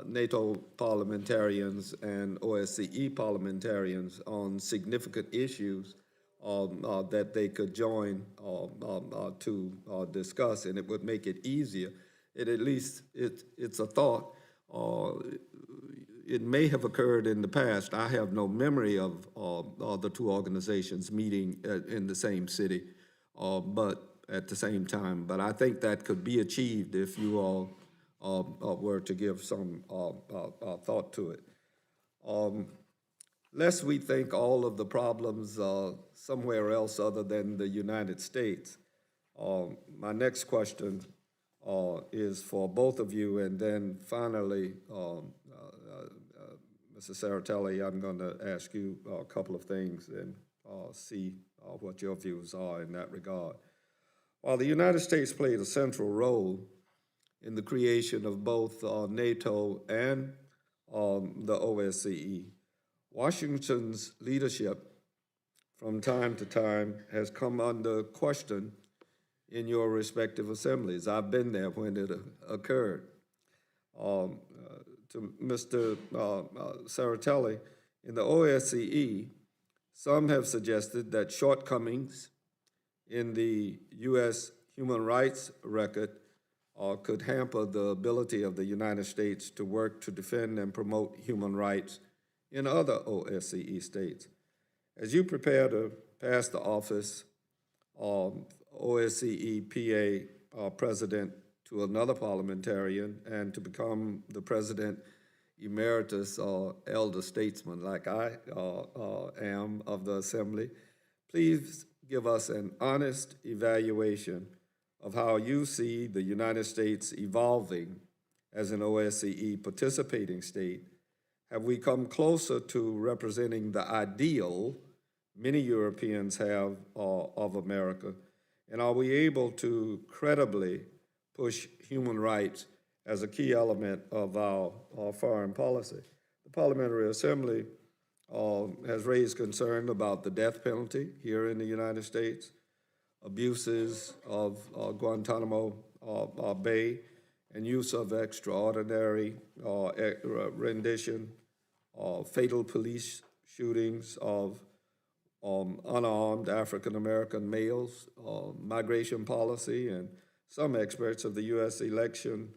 NATO parliamentarians and OSCE parliamentarians on significant issues that they could join to discuss, and it would make it easier. At least it's a thought. It may have occurred in the past. I have no memory of the two organizations meeting in the same city, but at the same time. But I think that could be achieved if you all were to give some thought to it. Lest we think all of the problems somewhere else other than the United States, my next question is for both of you, and then finally, Mr. Saratelli, I'm going to ask you a couple of things and see what your views are in that regard. While the United States played a central role in the creation of both NATO and the OSCE, Washington's leadership from time to time has come under question in your respective assemblies. I've been there when it occurred. To Mr. Saratelli, in the OSCE, some have suggested that shortcomings in the U.S. human rights record could hamper the ability of the United States to work to defend and promote human rights in other OSCE states. As you prepare to pass the office of OSCE PA president to another parliamentarian and to become the president emeritus or elder statesman like I am of the Assembly, please give us an honest evaluation of how you see the United States evolving as an OSCE participating state. Have we come closer to representing the ideal many Europeans have of America? And are we able to credibly push human rights as a key element of our foreign policy? The Parliamentary Assembly has raised concern about the death penalty here in the United States, abuses of Guantanamo Bay, and use of extraordinary rendition, fatal police shootings of unarmed African-American males, migration policy, and some experts of the U.S. election,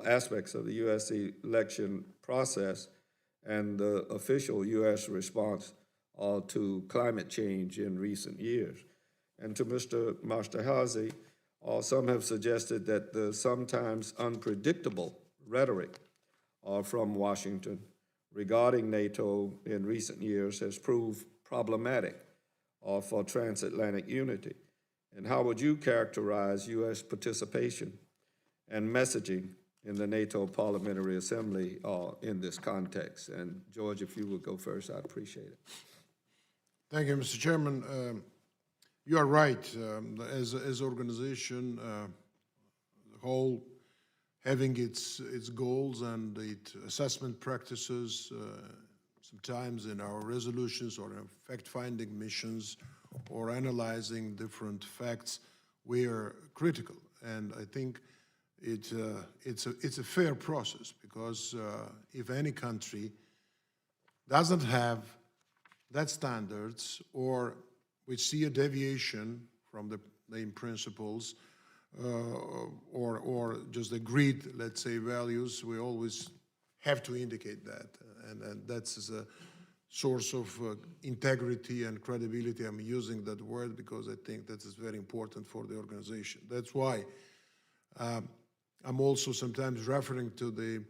aspects of the U.S. election process, and the official U.S. response to climate change in recent years. And to Mr. Masterhazy, some have suggested that the sometimes unpredictable rhetoric from Washington regarding NATO in recent years has proved problematic for transatlantic unity. And how would you characterize U.S. participation and messaging in the NATO Parliamentary Assembly in this context. And George, if you would go first, I'd appreciate it. Thank you, Mr. Chairman. You are right. As organization, the whole having its goals and its assessment practices, sometimes in our resolutions or in fact-finding missions or analyzing different facts, we are critical. And I think it's a fair process, because if any country doesn't have that standards, or we see a deviation from the main principles, or just agreed, let's say, values, we always have to indicate that. And that's a source of integrity and credibility. I'm using that word because I think that is very important for the organization. That's why I'm also sometimes referring to the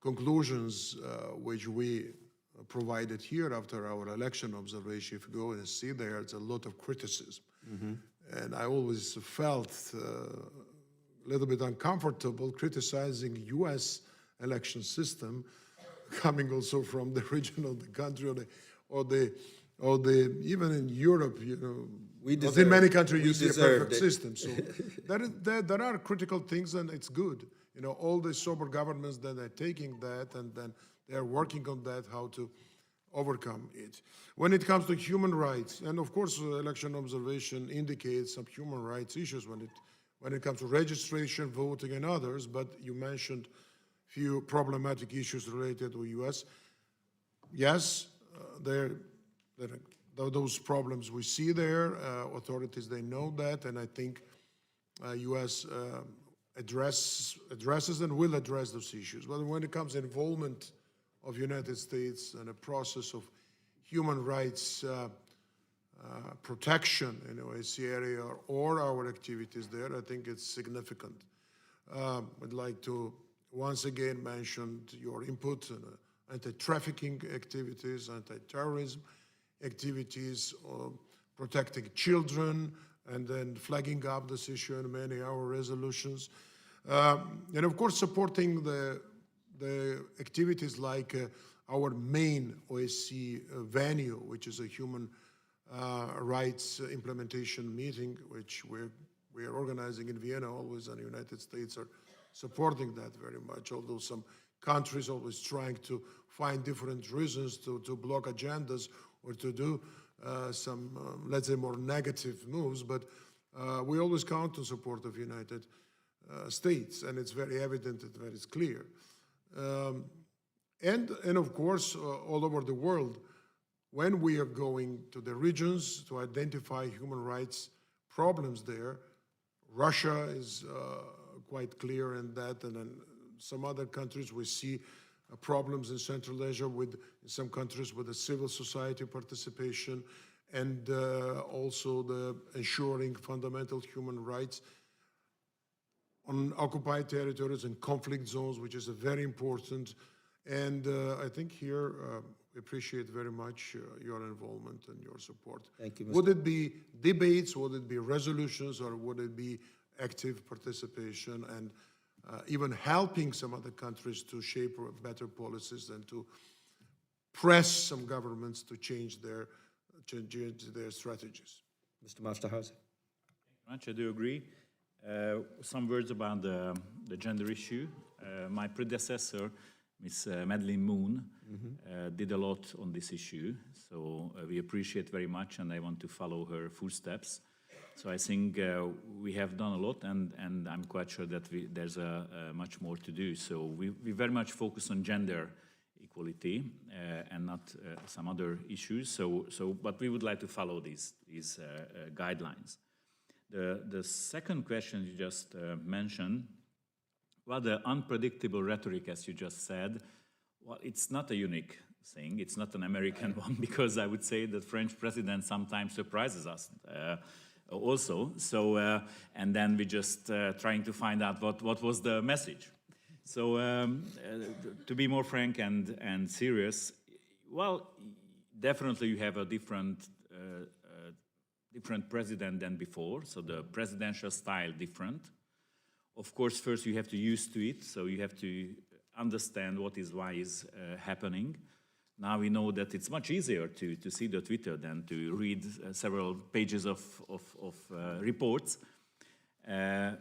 conclusions which we provided here after our election observation. If you go and see there's a lot of criticism. And I always felt a little bit uncomfortable criticizing U.S. election system, coming also from the region of the country, or the even in Europe, you know, because in many countries you see a perfect system. So there are critical things, and it's good. You know, all the sober governments that are taking that, and then they are working on that, how to overcome it. When it comes to human rights, and of course election observation indicates some human rights issues when it comes to registration, voting, and others, but you mentioned few problematic issues related to U.S. Yes, those problems we see there. Authorities, they know that, and I think U.S. addresses and will address those issues. But when it comes to involvement of United States and a process of human rights protection in the OSCE area, or our activities there, I think it's significant. I'd like to once again mention your input on anti-trafficking activities, anti-terrorism activities, protecting children, and then flagging up this issue in many of our resolutions. And of course, supporting the activities like our main OSCE venue, which is a human rights implementation meeting, which we are organizing in Vienna always, and the United States are supporting that very much, although some countries always trying to find different reasons to block agendas or to do some, let's say, more negative moves. But we always count on support of United States, and it's very evident that that is clear. And of course, all over the world, when we are going to the regions to identify human rights problems there, Russia is quite clear in that, and then some other countries we see problems in Central Asia, with some countries with the civil society participation, and also the ensuring fundamental human rights on occupied territories and conflict zones, which is a very important. And I think here we appreciate very much your involvement and your support. Thank you, Mr. Would it be debates, would it be resolutions, or would it be active participation and even helping some other countries to shape better policies and to press some governments to change their strategies? Mr. Masterhouse. Much, I do agree. Some words about the gender issue. My predecessor, Ms. Madeleine Moon, did a lot on this issue, so we appreciate very much, and I want to follow her footsteps. So I think we have done a lot, and I'm quite sure that there's much more to do. So we very much focus on gender equality and not some other issues. But we would like to follow these guidelines. The second question you just mentioned, well, the unpredictable rhetoric, as you just said, well, it's not a unique thing. It's not an American one, because I would say that French president sometimes surprises us also. So, and then we just trying to find out what was the message. So, to be more frank and serious, well, definitely you have a different president than before, so the presidential style different. Of course, first you have to use to it, so you have to understand why is happening. Now we know that it's much easier to see the Twitter than to read several pages of reports.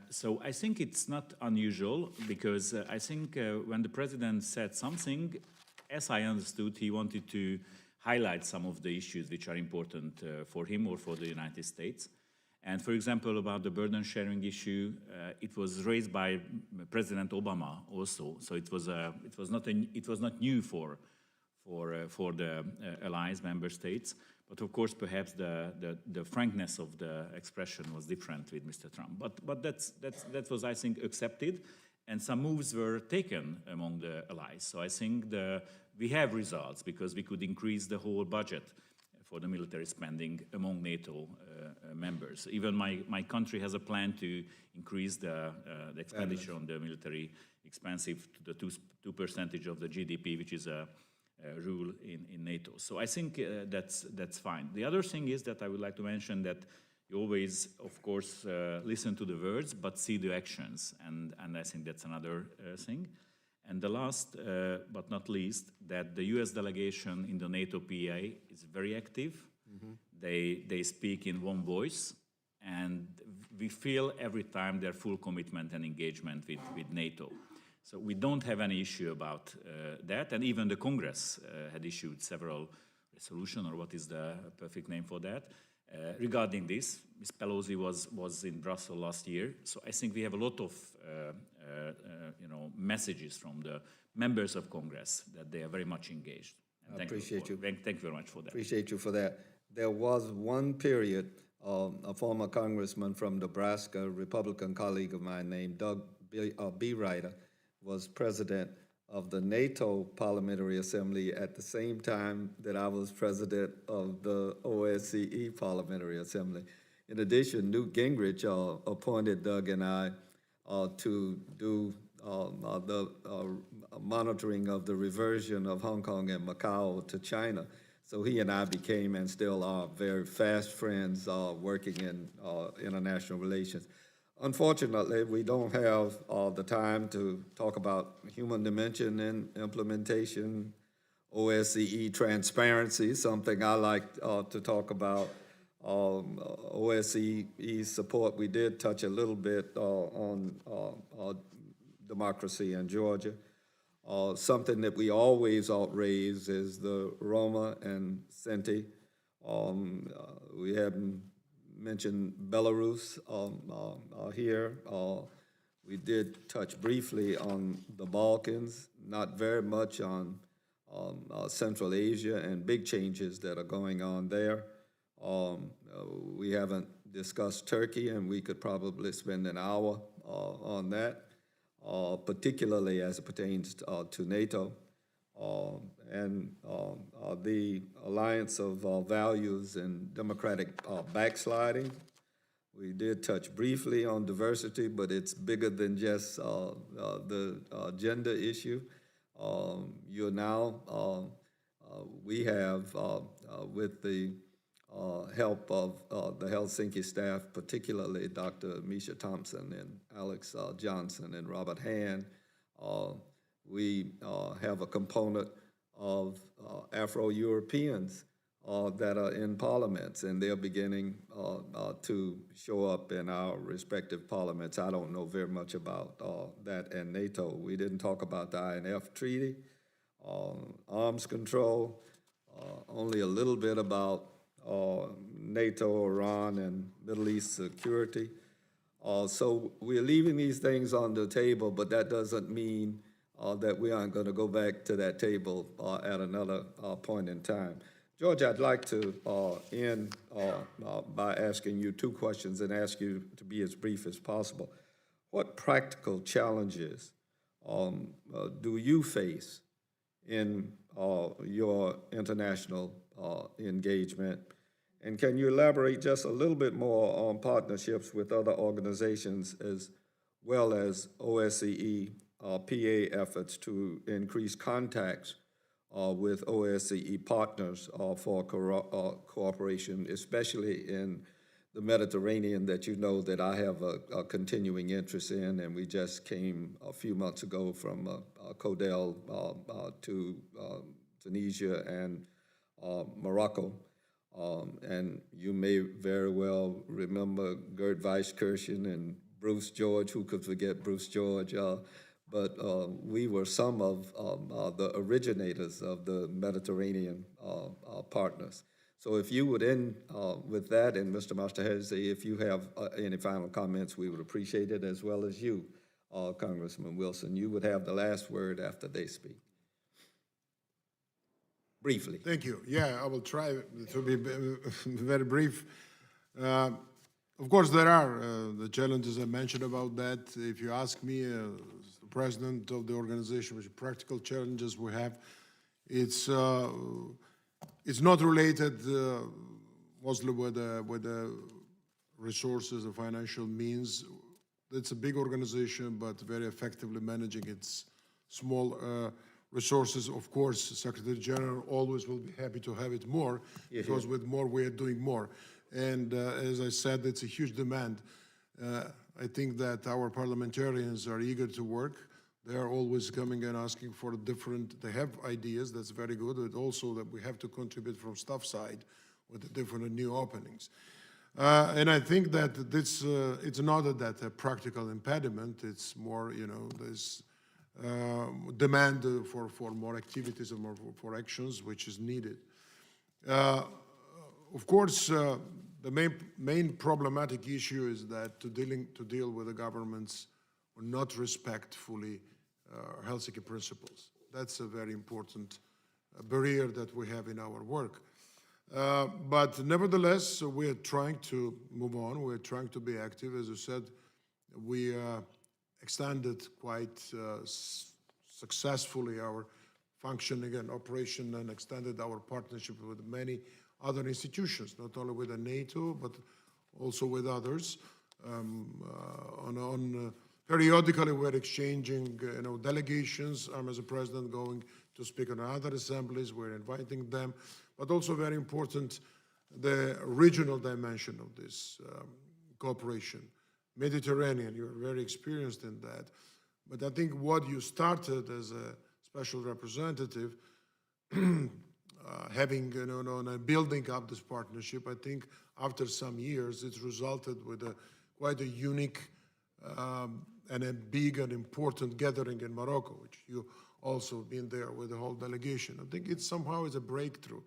So I think it's not unusual, because I think when the president said something, as I understood, he wanted to highlight some of the issues which are important for him or for the United States. And for example, about the burden sharing issue, it was raised by President Obama also. So it was not new for the allies, member states. But of course, perhaps the frankness of the expression was different with Mr. Trump. But that was, I think, accepted, and some moves were taken among the allies. So I think we have results, because we could increase the whole budget for the military spending among NATO members. Even my country has a plan to increase the expenditure on the military expensive to the 2% of the GDP, which is a rule in NATO. So I think that's fine. The other thing is that I would like to mention that you always, of course, listen to the words, but see the actions. And I think that's another thing. And the last, but not least, that the US delegation in the NATO PA is very active. They speak in one voice, and we feel every time their full commitment and engagement with NATO. So we don't have any issue about that, and even the Congress had issued several resolutions, or what is the perfect name for that, regarding this. Ms. Pelosi was in Brussels last year, so I think we have a lot of messages from the members of Congress that they are very much engaged. And I appreciate you. Thank you very much for that. Appreciate you for that. There was one period, a former congressman from Nebraska, Republican colleague of mine named Doug B. Ryder, was president of the NATO Parliamentary Assembly at the same time that I was president of the OSCE Parliamentary Assembly. In addition, Newt Gingrich appointed Doug and I to do the monitoring of the reversion of Hong Kong and Macau to China. So he and I became, and still are, very fast friends working in international relations. Unfortunately, we don't have the time to talk about human dimension and implementation, OSCE transparency, something I like to talk about. OSCE support, we did touch a little bit on democracy in Georgia. Something that we always raise is the Roma and Sinti. We hadn't mentioned Belarus here. We did touch briefly on the Balkans, not very much on Central Asia and big changes that are going on there. We haven't discussed Turkey, and we could probably spend an hour on that, particularly as it pertains to NATO. And the alliance of values and democratic backsliding. We did touch briefly on diversity, but it's bigger than just the gender issue. You're now, we have, with the help of the Helsinki staff, particularly Dr. Misha Thompson and Alex Johnson and Robert Hand, we have a component of Afro-Europeans that are in parliaments, and they're beginning to show up in our respective parliaments. I don't know very much about that and NATO. We didn't talk about the INF treaty, arms control, only a little bit about NATO, Iran, and Middle East security. So we're leaving these things on the table, but that doesn't mean that we aren't going to go back to that table at another point in time. George, I'd like to end by asking you two questions and ask you to be as brief as possible. What practical challenges do you face in your international engagement? And can you elaborate just a little bit more on partnerships with other organizations as well as OSCE PA efforts to increase contacts with OSCE partners for cooperation, especially in the Mediterranean that you know that I have a continuing interest in, and we just came a few months ago from Codel to Tunisia and Morocco. And you may very well remember Gerd Weiskirchen and Bruce George. Who could forget Bruce George? But we were some of the originators of the Mediterranean partners. So if you would end with that, and Mr. Masterhazy, if you have any final comments, we would appreciate it, as well as you, Congressman Wilson. You would have the last word after they speak. Briefly. Thank you. Yeah, I will try to be very brief. Of course, there are the challenges I mentioned about that. If you ask me, as the president of the organization, which practical challenges we have, it's not related mostly with the resources or financial means. It's a big organization, but very effectively managing its small resources. Of course, Secretary General always will be happy to have it more, because with more we are doing more. And as I said, it's a huge demand. I think that our parliamentarians are eager to work. They are always coming and asking for different, they have ideas, that's very good, but also that we have to contribute from staff side with the different new openings. And I think that this, it's not that a practical impediment, it's more, you know, this demand for more activities and more for actions, which is needed. Of course, the main problematic issue is that to deal with the governments who not respect fully Helsinki principles. That's a very important barrier that we have in our work. But nevertheless, we are trying to move on. We're trying to be active. As you said, we extended quite successfully our functioning and operation, and extended our partnership with many other institutions, not only with the NATO, but also with others. Periodically, we're exchanging, delegations. I'm, as a president, going to speak on other assemblies. We're inviting them, but also very important, the regional dimension of this cooperation. Mediterranean, you're very experienced in that. But I think what you started as a special representative, having, building up this partnership, I think after some years, it's resulted with quite a unique and a big and important gathering in Morocco, which you also been there with the whole delegation. I think it somehow is a breakthrough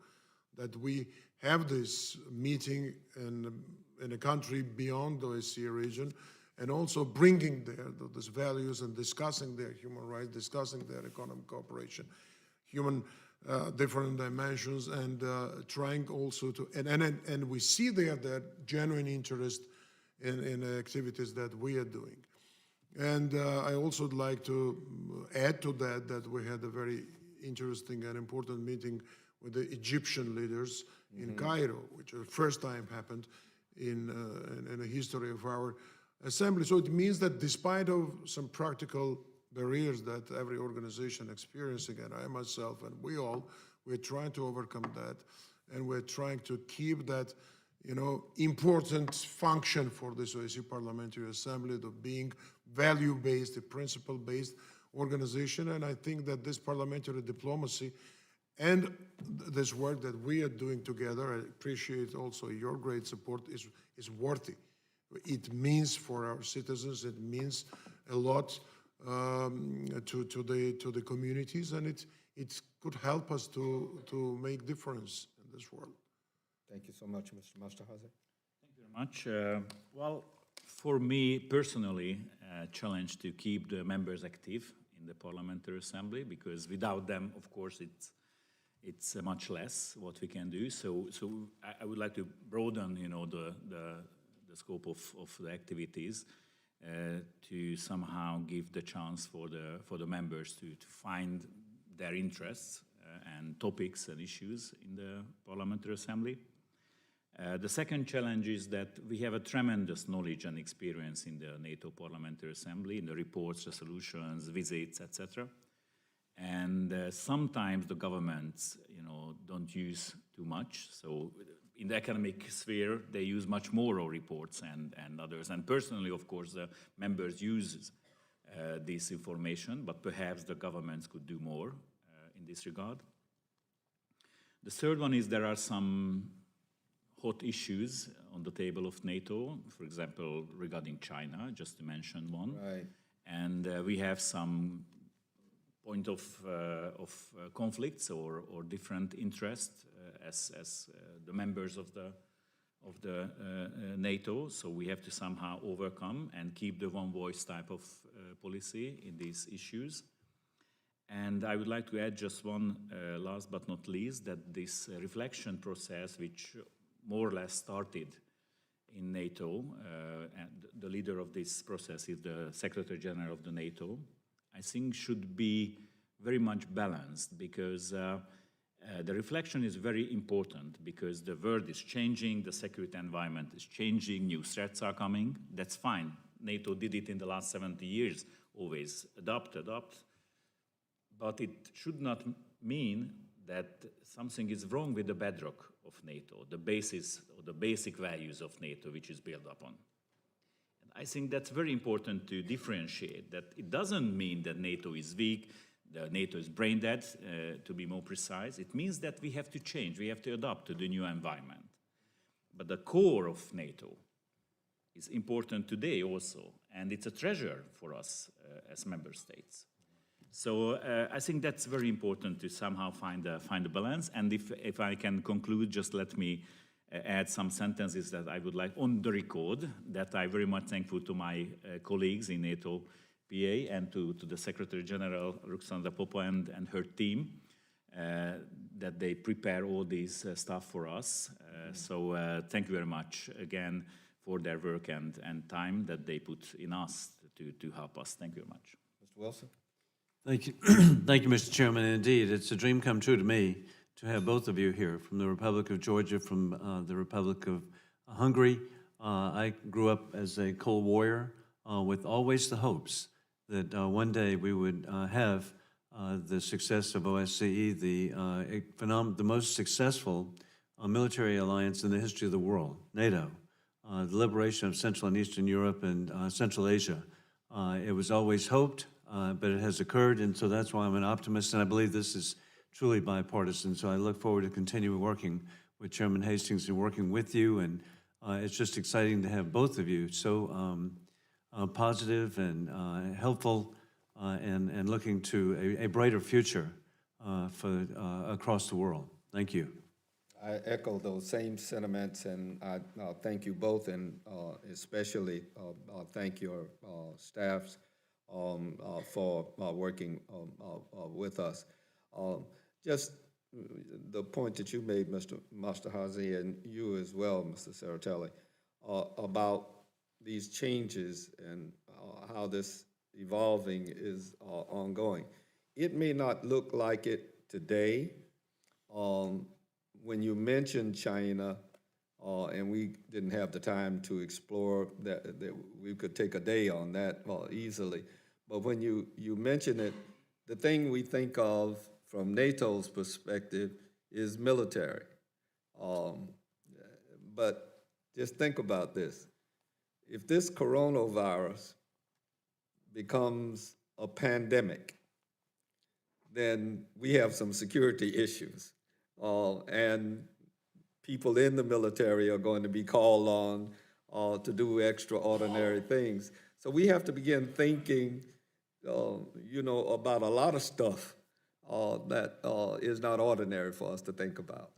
that we have this meeting in a country beyond the OSCE region, and also bringing those values and discussing their human rights, discussing their economic cooperation, different dimensions, and trying also to, and we see there that genuine interest in activities that we are doing. And I also would like to add to that we had a very interesting and important meeting with the Egyptian leaders in Cairo, which the first time happened in the history of our assembly. So it means that despite of some practical barriers that every organization experiencing, and I myself and we're trying to overcome that, and we're trying to keep that, important function for this OSCE Parliamentary Assembly of being value-based, a principle-based organization. And I think that this parliamentary diplomacy and this work that we are doing together, I appreciate also your great support, is worthy. It means for our citizens, it means a lot to the communities, and it could help us to make difference in this world. Thank you so much, Mr. Masterhazy. Thank you very much. Well, for me personally, a challenge to keep the members active in the Parliamentary Assembly, because without them, of course, it's much less what we can do. So I would like to broaden, the scope of the activities to somehow give the chance for the members to find their interests and topics and issues in the Parliamentary Assembly. The second challenge is that we have a tremendous knowledge and experience in the NATO Parliamentary Assembly, in the reports, resolutions, visits, etc. And sometimes the governments, don't use too much. So in the academic sphere, they use much more reports and others. And personally, of course, the members use this information, but perhaps the governments could do more in this regard. The third one is there are some hot issues on the table of NATO, for example, regarding China, just to mention one. Right. And we have some point of conflicts or different interests as the members of the NATO. So we have to somehow overcome and keep the one voice type of policy in these issues. And I would like to add just one, last but not least, that this reflection process, which more or less started in NATO, and the leader of this process is the Secretary General of the NATO, I think should be very much balanced, because the reflection is very important, because the world is changing, the security environment is changing, new threats are coming. That's fine. NATO did it in the last 70 years, always adopt. But it should not mean that something is wrong with the bedrock of NATO, the basis or the basic values of NATO, which is built upon. And I think that's very important to differentiate, that it doesn't mean that NATO is weak, that NATO is brain dead, to be more precise. It means that we have to change, we have to adapt to the new environment. But the core of NATO is important today also, and it's a treasure for us as member states. So I think that's very important to somehow find a balance. And if I can conclude, just let me add some sentences that I would like on the record, that I'm very much thankful to my colleagues in NATO PA and to the Secretary General, Ruxandra Popa, and her team, that they prepare all this stuff for us. So thank you very much again for their work and time that they put in us to help us. Thank you very much. Mr. Wilson? Thank you. Thank you, Mr. Chairman. Indeed, it's a dream come true to me to have both of you here, from the Republic of Georgia, from the Republic of Hungary. I grew up as a Cold Warrior with always the hopes that one day we would have the success of OSCE, the most successful military alliance in the history of the world, NATO, the liberation of Central and Eastern Europe and Central Asia. It was always hoped, but it has occurred, and so that's why I'm an optimist, and I believe this is truly bipartisan. So I look forward to continuing working with Chairman Hastings and working with you, and it's just exciting to have both of you so positive and helpful and looking to a brighter future for across the world. Thank you. I echo those same sentiments, and I thank you both, and especially thank your staffs for working with us. Just the point that you made, Mr. Masterhazy, and you as well, Mr. Serratelli, about these changes and how this evolving is ongoing. It may not look like it today. When you mentioned China, and we didn't have the time to explore that we could take a day on that easily. But when you mention it, the thing we think of from NATO's perspective is military. But just think about this. If this coronavirus becomes a pandemic, then we have some security issues. And people in the military are going to be called on to do extraordinary things. So we have to begin thinking, about a lot of stuff that is not ordinary for us to think about.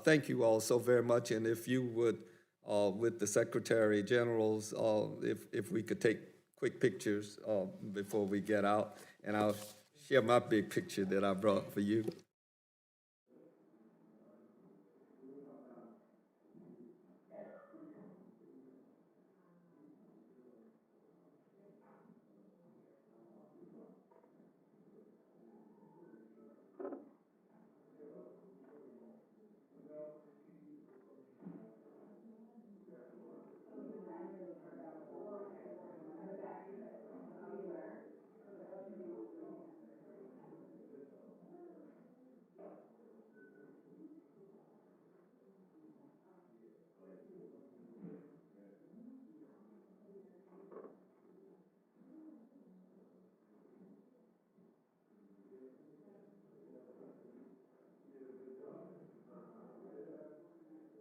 Thank you all so very much, and if you would, with the Secretary Generals, if we could take quick pictures before we get out, and I'll share my big picture that I brought for you.